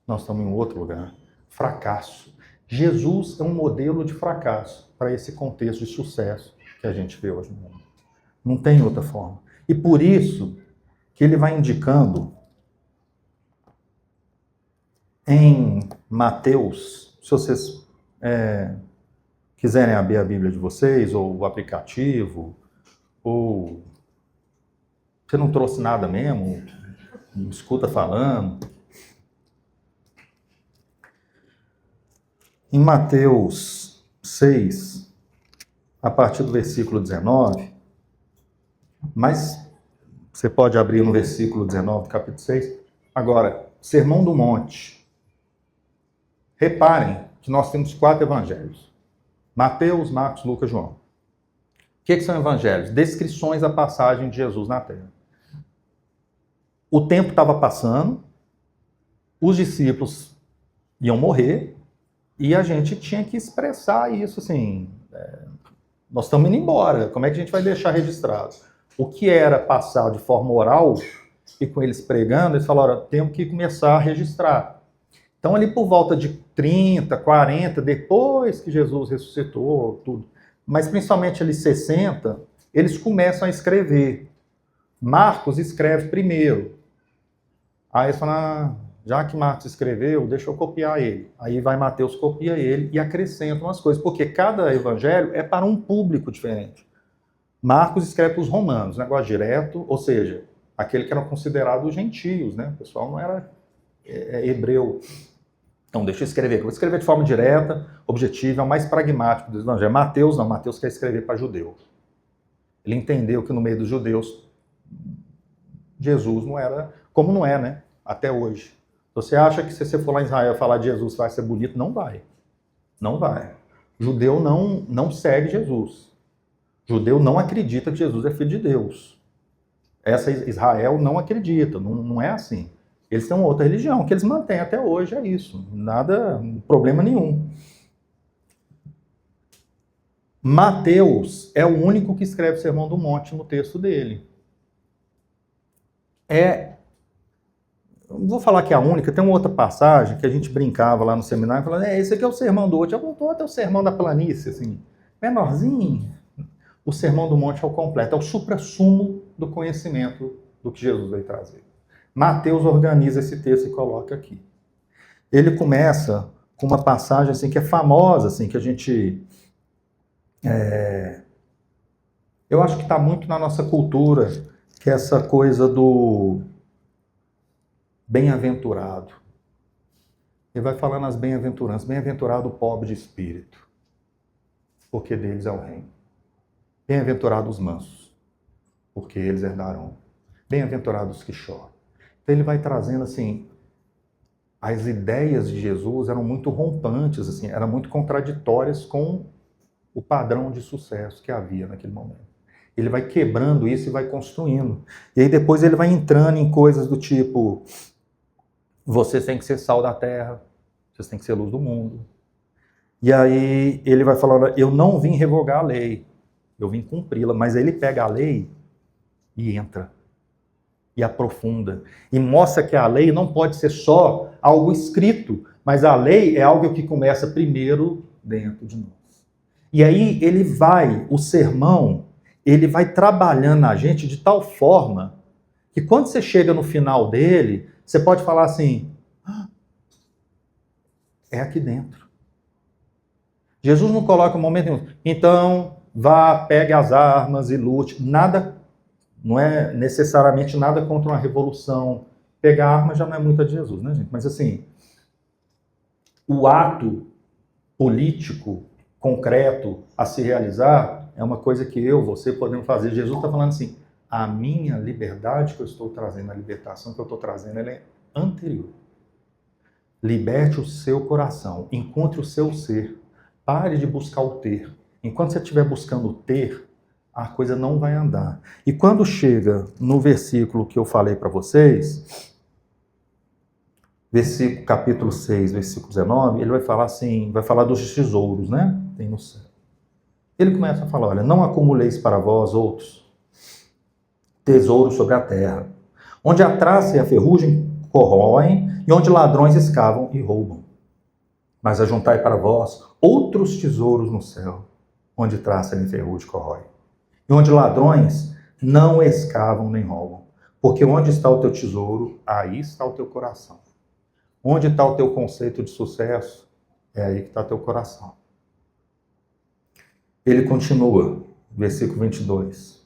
Speaker 1: nós estamos em outro lugar. Fracasso. Jesus é um modelo de fracasso para esse contexto de sucesso que a gente vê hoje no mundo. Não tem outra forma. E por isso que ele vai indicando em Mateus, se vocês quiserem abrir a Bíblia de vocês, ou o aplicativo, ou você não trouxe nada mesmo, me escuta falando. Em Mateus 6, a partir do versículo 19, mas você pode abrir no versículo 19 do capítulo 6. Agora, Sermão do Monte. Reparem que nós temos 4 evangelhos. Mateus, Marcos, Lucas, João. O que são evangelhos? Descrições da passagem de Jesus na Terra. O tempo estava passando, os discípulos iam morrer, e a gente tinha que expressar isso, assim, nós estamos indo embora, como é que a gente vai deixar registrado? O que era passado de forma oral, e com eles pregando, eles falaram, temos que começar a registrar. Então, ali por volta de 30, 40, depois que Jesus ressuscitou, tudo, mas principalmente ali 60, eles começam a escrever. Marcos escreve primeiro. Aí eles falam, já que Marcos escreveu, deixa eu copiar ele. Aí vai Mateus, copia ele e acrescenta umas coisas, porque cada evangelho é para um público diferente. Marcos escreve para os romanos, negócio direto, ou seja, aquele que eram considerados os gentios, né? O pessoal não era hebreu. Então, deixa eu escrever. Eu vou escrever de forma direta, objetiva, é o mais pragmático dos evangelhos. Mateus não, Mateus quer escrever para judeu. Ele entendeu que no meio dos judeus, Jesus não era, como não é, né? Até hoje. Você acha que se você for lá em Israel falar de Jesus vai ser bonito? Não vai. Não vai. Judeu não segue Jesus. Judeu não acredita que Jesus é filho de Deus. Essa Israel não acredita, não é assim. Eles têm uma outra religião, que eles mantêm até hoje, é isso. Nada, problema nenhum. Mateus é o único que escreve o Sermão do Monte no texto dele. Não vou falar que é a única, tem uma outra passagem que a gente brincava lá no seminário, falando, esse aqui é o Sermão do Monte. Eu voltou até o Sermão da Planície, assim, menorzinho. O Sermão do Monte é o completo, é o suprassumo do conhecimento do que Jesus veio trazer. Mateus organiza esse texto e coloca aqui. Ele começa com uma passagem assim, que é famosa, assim, que a gente... eu acho que está muito na nossa cultura, que é essa coisa do bem-aventurado. Ele vai falar nas bem-aventuranças. Bem-aventurado o pobre de espírito, porque deles é o reino. Bem-aventurados os mansos, porque eles herdarão. Bem-aventurados os que choram. Então ele vai trazendo assim, as ideias de Jesus eram muito rompantes, assim, eram muito contraditórias com o padrão de sucesso que havia naquele momento. Ele vai quebrando isso e vai construindo. E aí depois ele vai entrando em coisas do tipo, vocês têm que ser sal da terra, vocês têm que ser luz do mundo. E aí ele vai falando, eu não vim revogar a lei, eu vim cumpri-la, mas ele pega a lei e entra, e aprofunda, e mostra que a lei não pode ser só algo escrito, mas a lei é algo que começa primeiro dentro de nós. E aí ele vai, o sermão, ele vai trabalhando na gente de tal forma que quando você chega no final dele, você pode falar assim, é aqui dentro. Jesus não coloca um momento nenhum, então vá, pegue as armas e lute, nada, não é necessariamente nada contra uma revolução. Pegar arma já não é muito de Jesus, né, gente? Mas assim, o ato político concreto a se realizar é uma coisa que eu, você podemos fazer. Jesus está falando assim, a minha liberdade que eu estou trazendo, a libertação que eu estou trazendo, ela é anterior. Liberte o seu coração, encontre o seu ser, pare de buscar o ter. Enquanto você estiver buscando o ter, a coisa não vai andar. E quando chega no versículo que eu falei para vocês, versículo, capítulo 6, versículo 19, ele vai falar assim, vai falar dos tesouros, né? Tem no céu. Ele começa a falar, olha, não acumuleis para vós outros tesouros sobre a terra, onde a traça e a ferrugem corroem, e onde ladrões escavam e roubam. Mas ajuntai para vós outros tesouros no céu, onde traça e ferrugem corroem, e onde ladrões não escavam nem roubam. Porque onde está o teu tesouro, aí está o teu coração. Onde está o teu conceito de sucesso, é aí que está teu coração. Ele continua, versículo 22.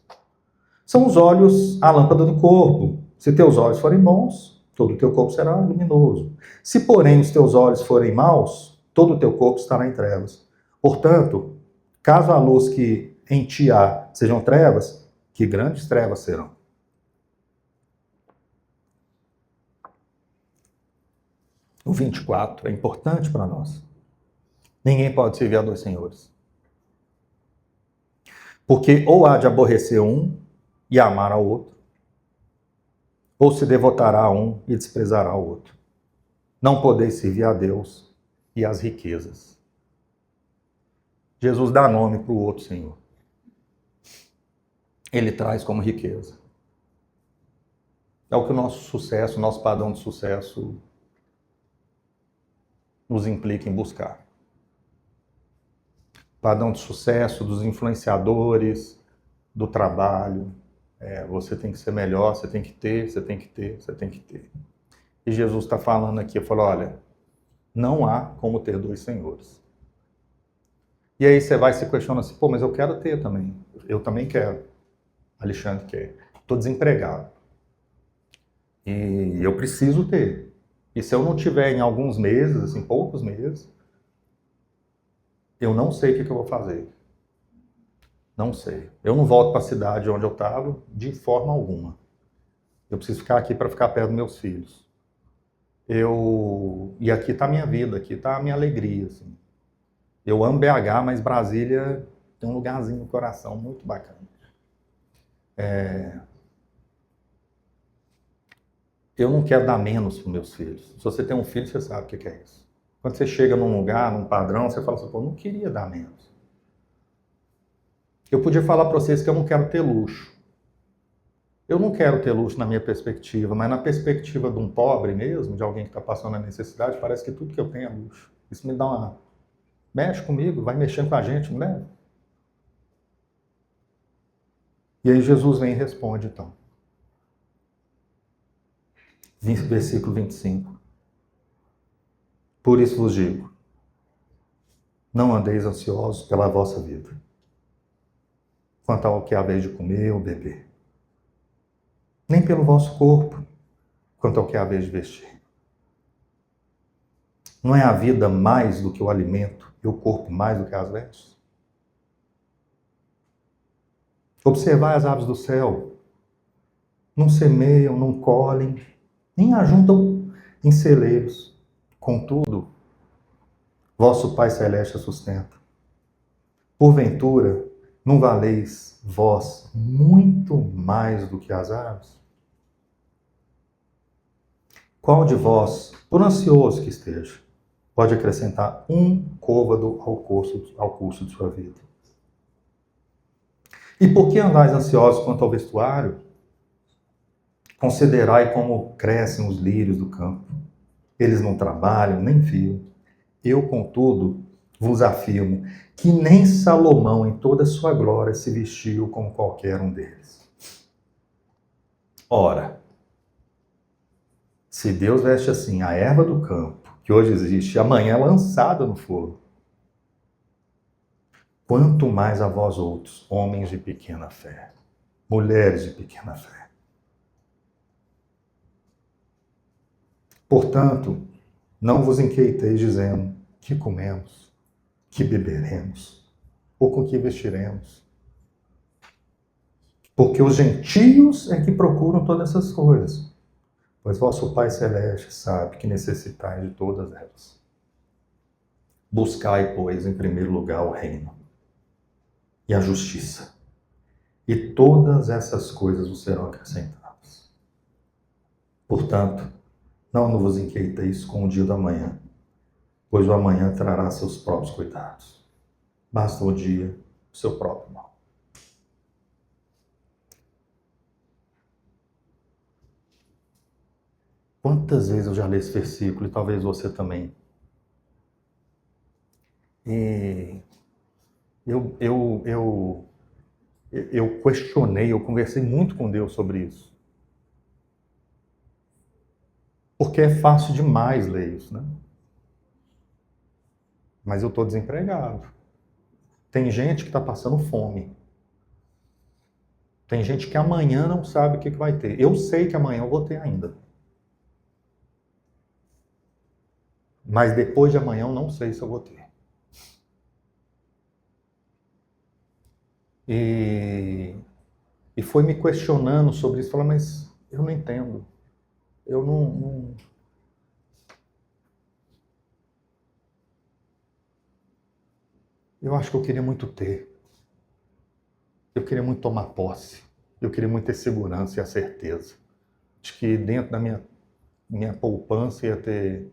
Speaker 1: São os olhos a lâmpada do corpo. Se teus olhos forem bons, todo o teu corpo será luminoso. Se, porém, os teus olhos forem maus, todo o teu corpo estará em trevas. Portanto, caso a luz que em ti há sejam trevas, que grandes trevas serão. O 24 é importante para nós. Ninguém pode servir a dois senhores. Porque ou há de aborrecer um e amar ao outro, ou se devotará a um e desprezará ao outro. Não podeis servir a Deus e às riquezas. Jesus dá nome para o outro senhor. Ele traz como riqueza. É o que o nosso sucesso, o nosso padrão de sucesso nos implica em buscar. Padrão de sucesso dos influenciadores, do trabalho. Você tem que ser melhor, você tem que ter, você tem que ter, você tem que ter. E Jesus está falando aqui, falou, olha, não há como ter dois senhores. E aí você vai se questionando assim, pô, mas eu quero ter também. Eu também quero. Alexandre quer. Estou desempregado. E eu preciso ter. E se eu não tiver em alguns meses, assim, poucos meses, eu não sei o que eu vou fazer. Não sei. Eu não volto para a cidade onde eu estava de forma alguma. Eu preciso ficar aqui para ficar perto dos meus filhos. E aqui está a minha vida, aqui está a minha alegria. Assim. Eu amo BH, mas Brasília tem um lugarzinho no coração muito bacana. Eu não quero dar menos para os meus filhos. Se você tem um filho, você sabe o que é isso. Quando você chega num lugar, num padrão, você fala assim, pô, eu não queria dar menos. Eu podia falar para vocês que eu não quero ter luxo. Eu não quero ter luxo na minha perspectiva, mas na perspectiva de um pobre mesmo, de alguém que está passando a necessidade, parece que tudo que eu tenho é luxo. Isso me dá uma... Mexe comigo, vai mexendo com a gente, não é? E aí Jesus vem e responde, então. Versículo 25. Por isso vos digo, não andeis ansiosos pela vossa vida, quanto ao que haveis de comer ou beber, nem pelo vosso corpo, quanto ao que haveis de vestir. Não é a vida mais do que o alimento e o corpo mais do que as vestes? Observai as aves do céu, não semeiam, não colhem, nem ajuntam em celeiros. Contudo, vosso Pai Celeste a sustenta. Porventura, não valeis vós muito mais do que as aves? Qual de vós, por ansioso que esteja, pode acrescentar um côvado ao curso de sua vida? E por que andais ansiosos quanto ao vestuário? Considerai como crescem os lírios do campo. Eles não trabalham, nem fiam. Eu, contudo, vos afirmo que nem Salomão, em toda a sua glória, se vestiu como qualquer um deles. Ora, se Deus veste assim a erva do campo, que hoje existe, e amanhã é lançada no fogo, quanto mais a vós outros, homens de pequena fé, mulheres de pequena fé. Portanto, não vos inquieteis dizendo que comemos, que beberemos, ou com que vestiremos. Porque os gentios é que procuram todas essas coisas, pois vosso Pai Celeste sabe que necessitais de todas elas. Buscai, pois, em primeiro lugar o reino e a justiça, e todas essas coisas vos serão acrescentadas. Portanto, não vos inquieteis com o dia da manhã, pois o amanhã trará seus próprios cuidados. Basta o dia o seu próprio mal. Quantas vezes eu já li esse versículo, e talvez você também. E eu questionei, eu conversei muito com Deus sobre isso. Porque é fácil demais ler isso, né? Mas eu estou desempregado. Tem gente que está passando fome. Tem gente que amanhã não sabe o que vai ter. Eu sei que amanhã eu vou ter ainda. Mas depois de amanhã eu não sei se eu vou ter. E foi me questionando sobre isso. Falei, mas eu não entendo. Eu não... Eu acho que eu queria muito ter. Eu queria muito tomar posse. Eu queria muito ter segurança e a certeza de que dentro da minha poupança ia ter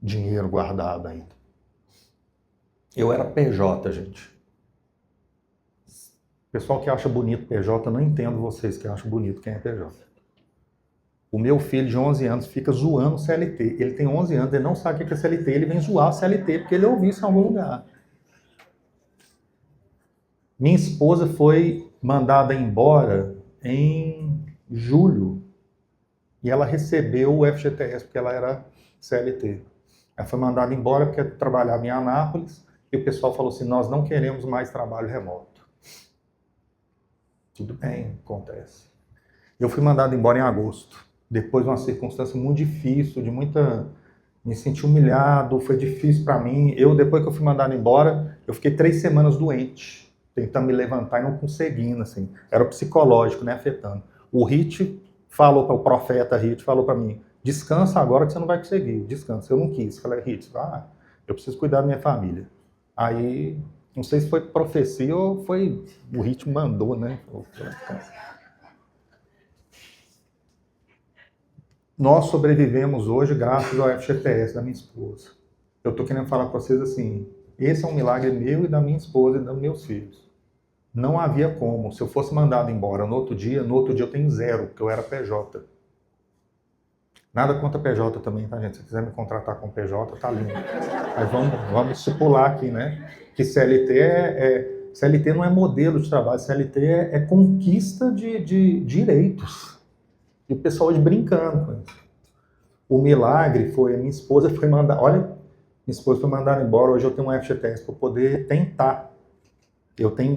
Speaker 1: dinheiro guardado ainda. Eu era PJ, gente. O pessoal que acha bonito PJ, não entendo vocês que acham bonito quem é PJ. O meu filho de 11 anos fica zoando o CLT. Ele tem 11 anos, ele não sabe o que é CLT, ele vem zoar o CLT porque ele ouviu isso em algum lugar. Minha esposa foi mandada embora em julho e ela recebeu o FGTS porque ela era CLT. Ela foi mandada embora porque trabalhava em Anápolis e o pessoal falou assim, nós não queremos mais trabalho remoto. Tudo bem, acontece. Eu fui mandado embora em agosto, depois de uma circunstância muito difícil, me senti humilhado, foi difícil para mim. Depois que eu fui mandado embora, eu fiquei 3 semanas doente, tentando me levantar e não conseguindo, assim. Era o psicológico, né, afetando. O Hit falou para o profeta Hit, falou para mim, descansa agora que você não vai conseguir, descansa. Eu não quis, falei, Hit, eu preciso cuidar da minha família. Aí, não sei se foi profecia ou foi o Hit mandou, né? Nós sobrevivemos hoje graças ao FGTS da minha esposa. Eu estou querendo falar para vocês assim, esse é um milagre meu e da minha esposa e dos meus filhos. Não havia como. Se eu fosse mandado embora no outro dia eu tenho 0, porque eu era PJ. Nada contra PJ também, tá, gente? Se quiser me contratar com PJ, tá lindo. Mas vamos estipular aqui, né? Que CLT não é modelo de trabalho, CLT é conquista de direitos. E o pessoal hoje brincando com isso. O milagre foi, a minha esposa foi mandar, olha, minha esposa foi mandada embora, hoje eu tenho um FGTS para poder tentar.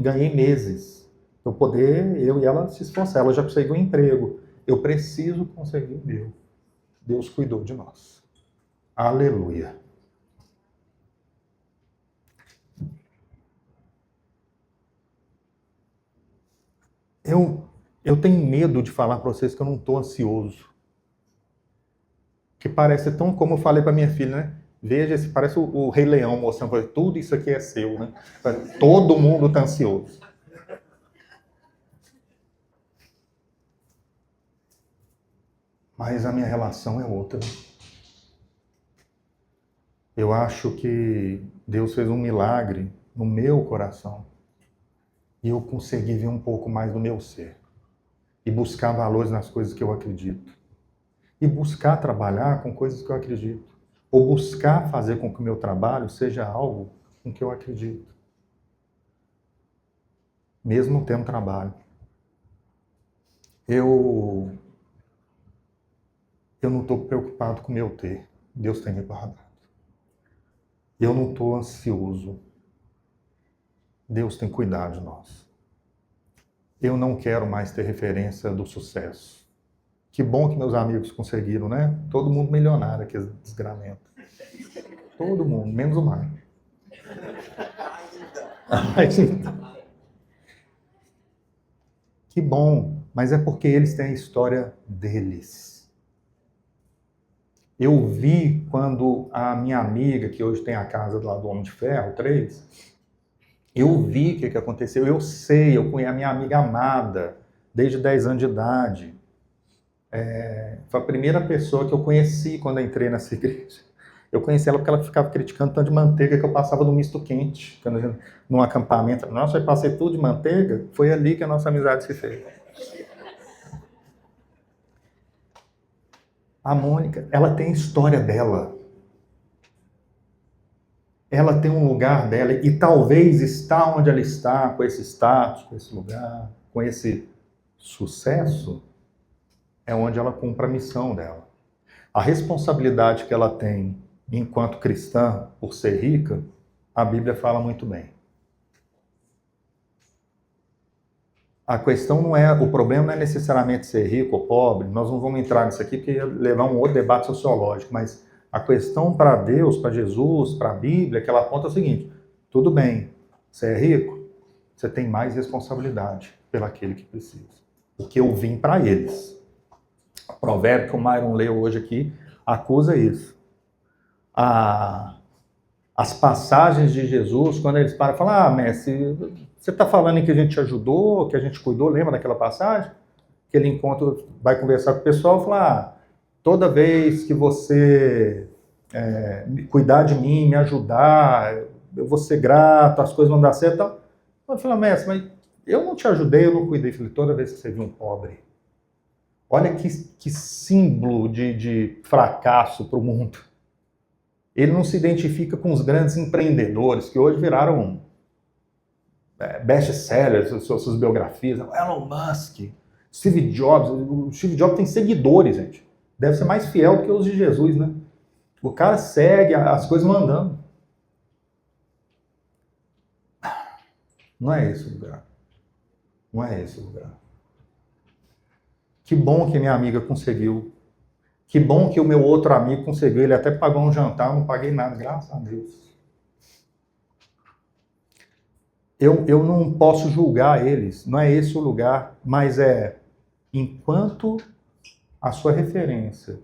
Speaker 1: Ganhei meses para poder, eu e ela se esforçar. Ela já conseguiu um emprego. Eu preciso conseguir o meu. Deus cuidou de nós. Aleluia. Eu tenho medo de falar para vocês que eu não estou ansioso. Que parece tão, como eu falei para minha filha, né? Veja, parece o Rei Leão mostrando, tudo isso aqui é seu, né? Todo mundo está ansioso. Mas a minha relação é outra. Eu acho que Deus fez um milagre no meu coração. E eu consegui ver um pouco mais do meu ser. E buscar valores nas coisas que eu acredito. E buscar trabalhar com coisas que eu acredito. Ou buscar fazer com que o meu trabalho seja algo com que eu acredito. Mesmo tendo trabalho. Eu não estou preocupado com o meu ter. Deus tem me guardado. Eu não estou ansioso. Deus tem cuidado de nós. Eu não quero mais ter referência do sucesso. Que bom que meus amigos conseguiram, né? Todo mundo milionário aqui, desgramento. Todo mundo, menos o Marco. Que bom, mas é porque eles têm a história deles. Eu vi quando a minha amiga, que hoje tem a casa lá do Homem de Ferro 3, eu vi o que aconteceu. Eu sei, eu conheço a minha amiga amada, desde 10 anos de idade. Foi a primeira pessoa que eu conheci quando eu entrei nessa igreja. Eu conheci ela porque ela ficava criticando tanto de manteiga que eu passava no misto quente. Num acampamento, nossa, eu passei tudo de manteiga. Foi ali que a nossa amizade se fez. A Mônica, ela tem a história dela. Ela tem um lugar dela. E talvez estar onde ela está, com esse status, com esse lugar, com esse sucesso, é onde ela cumpre a missão dela. A responsabilidade que ela tem enquanto cristã, por ser rica, a Bíblia fala muito bem. A questão não é, o problema não é necessariamente ser rico ou pobre, nós não vamos entrar nisso aqui porque ia levar um outro debate sociológico, mas a questão para Deus, para Jesus, para a Bíblia, que ela aponta é o seguinte, tudo bem, você é rico, você tem mais responsabilidade pelaquele que precisa. Porque eu vim para eles. O provérbio que o Myron leu hoje aqui acusa isso. As passagens de Jesus, quando eles param e falam, mestre, você está falando que a gente ajudou, que a gente cuidou, lembra daquela passagem? Que ele encontra, vai conversar com o pessoal e fala, toda vez que você cuidar de mim, me ajudar, eu vou ser grato, as coisas vão dar certo. Eu falei, mestre, mas eu não te ajudei, eu não cuidei. Eu falei, toda vez que você viu um pobre, olha que símbolo de fracasso para o mundo. Ele não se identifica com os grandes empreendedores que hoje viraram best-sellers, suas biografias. Elon Musk, Steve Jobs. O Steve Jobs tem seguidores, gente. Deve ser mais fiel do que os de Jesus, né? O cara segue, as coisas vão andando. Não é esse o lugar. Não é esse o lugar. Que bom que minha amiga conseguiu. Que bom que o meu outro amigo conseguiu. Ele até pagou um jantar, eu não paguei nada, graças a Deus. Eu não posso julgar eles, não é esse o lugar, mas enquanto a sua referência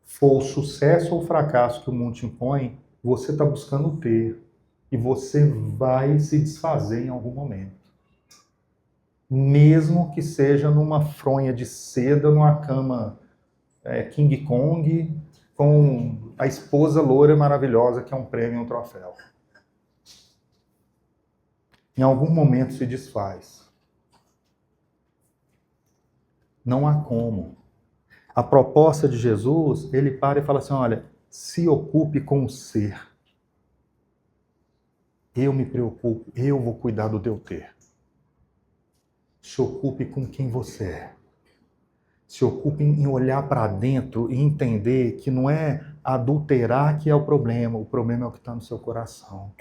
Speaker 1: for o sucesso ou o fracasso que o mundo te impõe, você está buscando ter. E você vai se desfazer em algum momento. Mesmo que seja numa fronha de seda, numa cama King Kong, com a esposa loura maravilhosa, que é um prêmio e um troféu. em algum momento se desfaz. Não há como. A proposta de Jesus, ele para e fala assim, olha, se ocupe com o ser. Eu me preocupo, eu vou cuidar do teu ter. Se ocupe com quem você é. Se ocupe em olhar para dentro e entender que não é adulterar que é o problema é o que está no seu coração.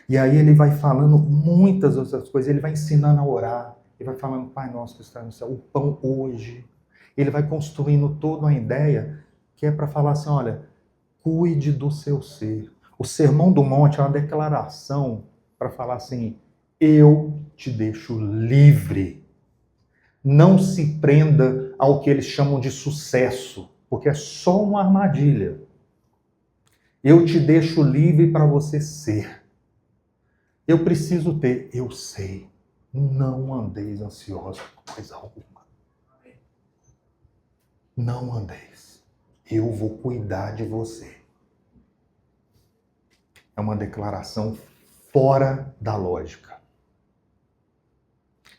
Speaker 1: E aí ele vai falando muitas outras coisas, ele vai ensinando a orar, ele vai falando, Pai nosso que está no céu, o pão hoje. Ele vai construindo toda uma ideia que é para falar assim, olha, cuide do seu ser. O Sermão do Monte é uma declaração para falar assim, eu te deixo livre. Não se prenda ao que eles chamam de sucesso, porque é só uma armadilha. Eu te deixo livre para você ser. Eu preciso ter, eu sei. Não andeis ansiosos por coisa alguma. Não andeis. Eu vou cuidar de você. É uma declaração fora da lógica.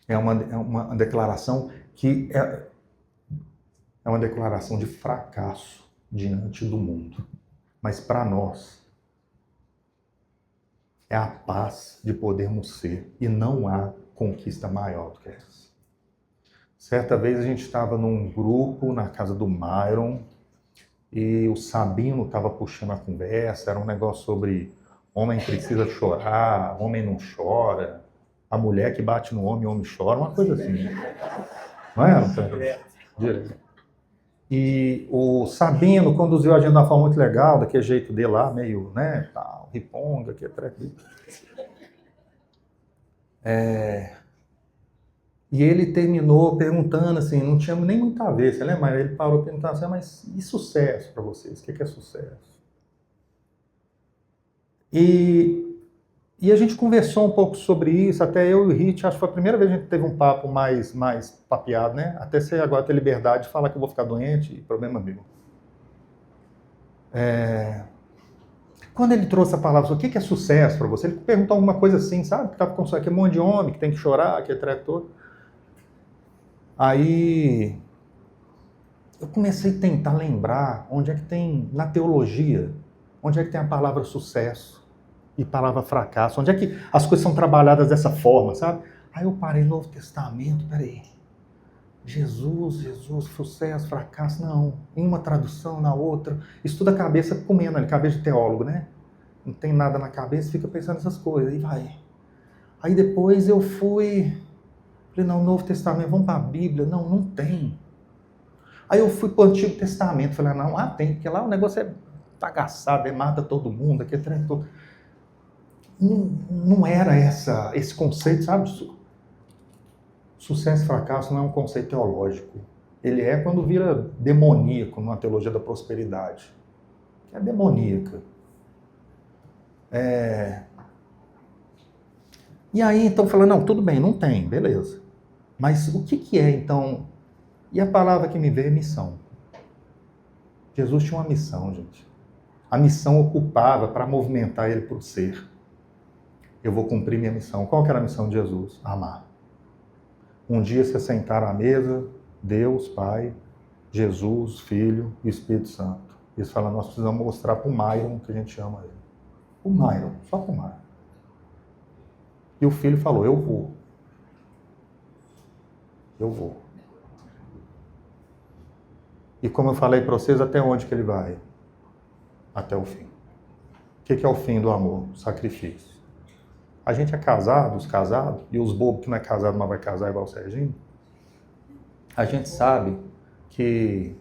Speaker 1: É uma declaração que é uma declaração de fracasso diante do mundo. Mas para nós, é a paz de podermos ser. E não há conquista maior do que essa. Certa vez a gente estava num grupo na casa do Myron e o Sabino estava puxando a conversa, era um negócio sobre homem precisa chorar, homem não chora, a mulher que bate no homem, o homem chora, uma coisa assim. Não é? Direto. E o Sabino conduziu a agenda de uma forma muito legal, daquele jeito dele lá, meio, né, tal, riponga, que é treco. E ele terminou perguntando assim, não tinha nem muito a ver, você lembra? Ele parou perguntando assim, mas e sucesso para vocês? O que é sucesso? E a gente conversou um pouco sobre isso, até eu e o Rich, acho que foi a primeira vez que a gente teve um papo mais papeado, né? Até você agora ter liberdade de falar que eu vou ficar doente, problema meu. Quando ele trouxe a palavra, o que é sucesso para você? Ele perguntou alguma coisa assim, sabe? Que estava com aquele monte de homem que tem que chorar, que é treco todo. Aí eu comecei a tentar lembrar onde é que tem, na teologia, onde é que tem a palavra sucesso e palavra fracasso, onde é que as coisas são trabalhadas dessa forma, sabe? Aí eu parei no Novo Testamento, peraí, Jesus, sucesso, fracasso, não, em uma tradução, na outra, estuda a cabeça comendo ali, cabeça de teólogo, né? Não tem nada na cabeça, fica pensando nessas coisas, aí vai. Aí depois eu falei, não, Novo Testamento, vamos para a Bíblia, não tem. Aí eu fui para o Antigo Testamento, falei, não, tem, porque lá o negócio é bagaçado, mata todo mundo, aqui é treino todo. Não era esse conceito, sabe? Sucesso e fracasso não é um conceito teológico. Ele é quando vira demoníaco numa teologia da prosperidade. Que é demoníaca. E aí, então, falando, não, tudo bem, não tem, beleza. Mas o que é, então... E a palavra que me veio é missão. Jesus tinha uma missão, gente. A missão ocupava para movimentar ele para o ser. Eu vou cumprir minha missão. Qual que era a missão de Jesus? Amar. Um dia se sentaram à mesa, Deus, Pai, Jesus, Filho e Espírito Santo. Eles falam, nós precisamos mostrar para o Myron que a gente ama ele. O Myron, só para o Myron. E o filho falou, eu vou. Eu vou. E como eu falei para vocês, até onde que ele vai? Até o fim. O que é o fim do amor? Sacrifício. A gente é casado, os casados, e os bobos que não é casado, mas vai casar igual o Serginho. A gente sabe que...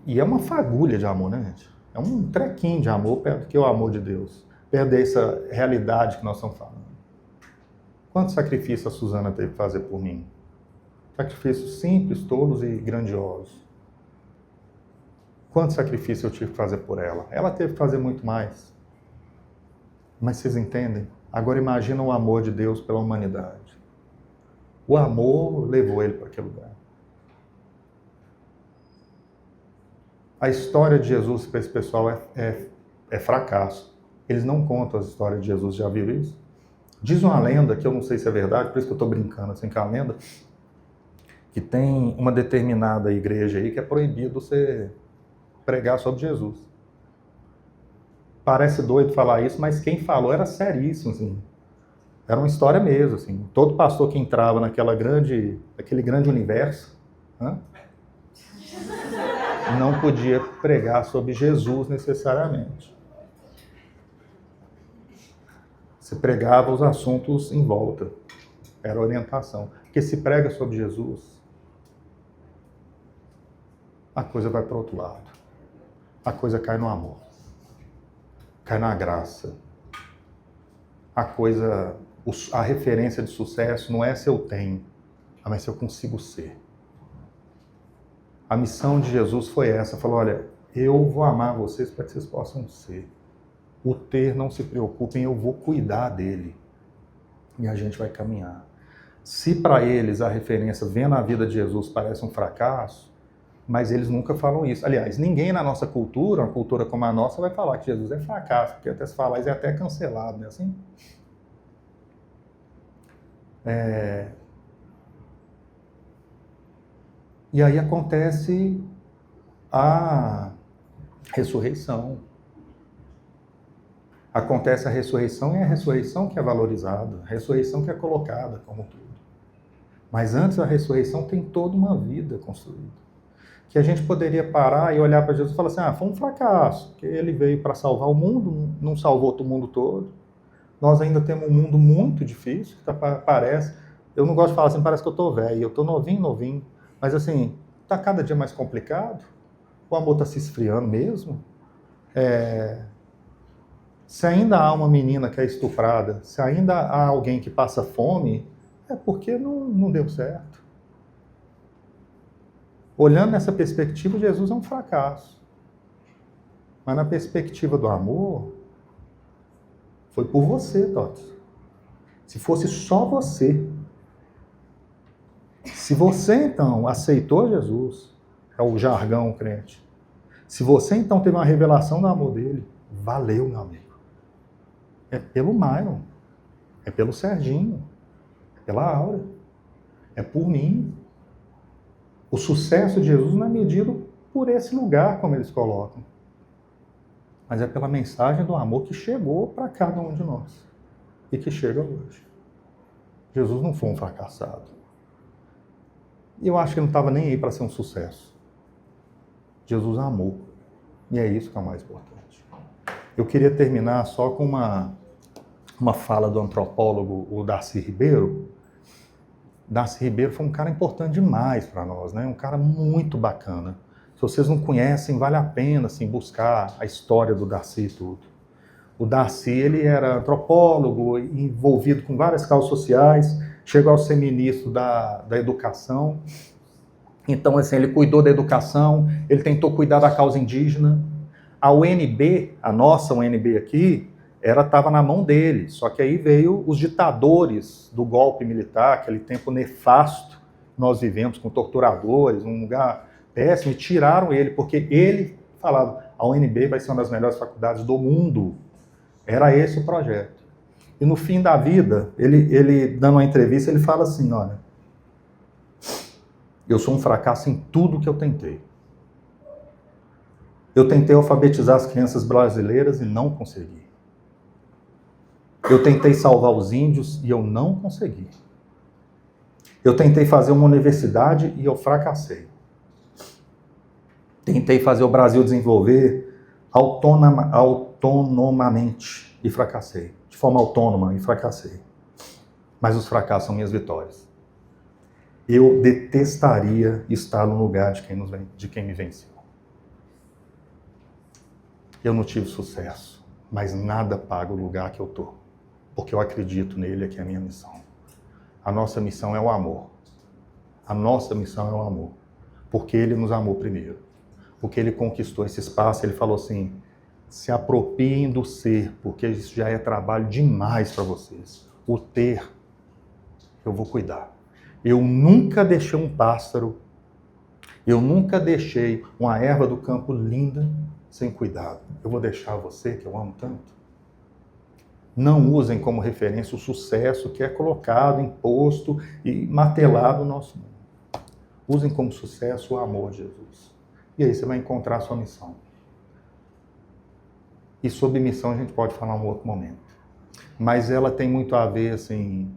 Speaker 1: E é uma fagulha de amor, né, gente? É um trequinho de amor perto do que o amor de Deus. Perto dessa realidade que nós estamos falando. Quanto sacrifício a Suzana teve que fazer por mim? Sacrifícios simples, tolos e grandiosos. Quanto sacrifício eu tive que fazer por ela? Ela teve que fazer muito mais. Mas vocês entendem? Agora imagina o amor de Deus pela humanidade. O amor levou ele para aquele lugar. A história de Jesus para esse pessoal é fracasso. Eles não contam as histórias de Jesus, já viram isso? Diz uma lenda, que eu não sei se é verdade, por isso que eu estou brincando assim com a lenda, que tem uma determinada igreja aí que é proibido você pregar sobre Jesus. Parece doido falar isso, mas quem falou era seríssimo, assim. Era uma história mesmo, assim. Todo pastor que entrava naquele grande universo, não podia pregar sobre Jesus necessariamente. Você pregava os assuntos em volta. Era a orientação. Porque se prega sobre Jesus, a coisa vai para o outro lado. A coisa cai no amor. Cai na graça. A referência de sucesso não é se eu tenho, mas se eu consigo ser. A missão de Jesus foi essa. Falou, olha, eu vou amar vocês para que vocês possam ser. O ter, não se preocupem, eu vou cuidar dele. E a gente vai caminhar. Se para eles a referência vendo a vida de Jesus parece um fracasso, mas eles nunca falam isso. Aliás, ninguém na nossa cultura, uma cultura como a nossa, vai falar que Jesus é fracasso, porque até se falar isso é até cancelado, né? Assim? E aí acontece a ressurreição. Acontece a ressurreição e é a ressurreição que é valorizada, a ressurreição que é colocada como tudo. Mas antes da ressurreição tem toda uma vida construída. Que a gente poderia parar e olhar para Jesus e falar assim, foi um fracasso, porque ele veio para salvar o mundo, não salvou o mundo todo. Nós ainda temos um mundo muito difícil, que parece, eu não gosto de falar assim, parece que eu estou velho, eu estou novinho, mas assim, está cada dia mais complicado, o amor está se esfriando mesmo, se ainda há uma menina que é estuprada, se ainda há alguém que passa fome, é porque não deu certo. Olhando nessa perspectiva, Jesus é um fracasso. Mas na perspectiva do amor, foi por você, Tots. Se fosse só você, se você então aceitou Jesus, é o jargão crente, se você então teve uma revelação do amor dele, valeu, meu amigo. É pelo Myron, é pelo Serginho, é pela Aura, é por mim. O sucesso de Jesus não é medido por esse lugar, como eles colocam, mas é pela mensagem do amor que chegou para cada um de nós e que chega hoje. Jesus não foi um fracassado. E eu acho que ele não estava nem aí para ser um sucesso. Jesus amou. E é isso que é o mais importante. Eu queria terminar só com uma fala do antropólogo, o Darcy Ribeiro. Darcy Ribeiro foi um cara importante demais para nós, né? Um cara muito bacana. Se vocês não conhecem, vale a pena assim, buscar a história do Darcy e tudo. O Darcy, ele era antropólogo, envolvido com várias causas sociais, chegou a ser ministro da educação. Então, assim, ele cuidou da educação, ele tentou cuidar da causa indígena. A UNB, a nossa UNB aqui, estava na mão dele, só que aí veio os ditadores do golpe militar, aquele tempo nefasto que nós vivemos com torturadores, um lugar péssimo, e tiraram ele, porque ele falava, a UNB vai ser uma das melhores faculdades do mundo. Era esse o projeto. E no fim da vida, ele dando uma entrevista, ele fala assim, olha, eu sou um fracasso em tudo que eu tentei. Eu tentei alfabetizar as crianças brasileiras e não consegui. Eu tentei salvar os índios e eu não consegui. Eu tentei fazer uma universidade e eu fracassei. Tentei fazer o Brasil desenvolver autonomamente e fracassei. De forma autônoma e fracassei. Mas os fracassos são minhas vitórias. Eu detestaria estar no lugar de quem me venceu. Eu não tive sucesso, mas nada paga o lugar que eu estou. Porque eu acredito nele, que é a minha missão. A nossa missão é o amor. A nossa missão é o amor. Porque ele nos amou primeiro. Porque ele conquistou esse espaço, ele falou assim, se apropriem do ser, porque isso já é trabalho demais para vocês. O ter, eu vou cuidar. Eu nunca deixei um pássaro, eu nunca deixei uma erva do campo linda sem cuidado. Eu vou deixar você, que eu amo tanto. Não usem como referência o sucesso que é colocado, imposto e martelado no nosso mundo. Usem como sucesso o amor de Jesus. E aí você vai encontrar a sua missão. E sobre missão a gente pode falar em um outro momento. Mas ela tem muito a ver, assim,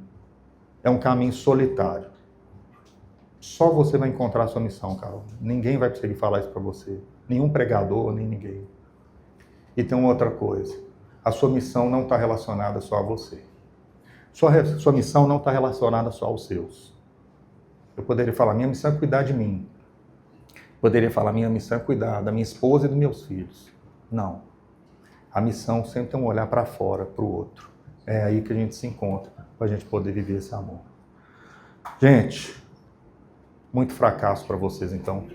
Speaker 1: é um caminho solitário. Só você vai encontrar a sua missão, Carol. Ninguém vai conseguir falar isso para você. Nenhum pregador, nem ninguém. E tem uma outra coisa. A sua missão não está relacionada só a você. Sua missão não está relacionada só aos seus. Eu poderia falar, minha missão é cuidar de mim. Poderia falar, minha missão é cuidar da minha esposa e dos meus filhos. Não. A missão sempre tem um olhar para fora, para o outro. É aí que a gente se encontra, para a gente poder viver esse amor. Gente, muito fracasso para vocês, então.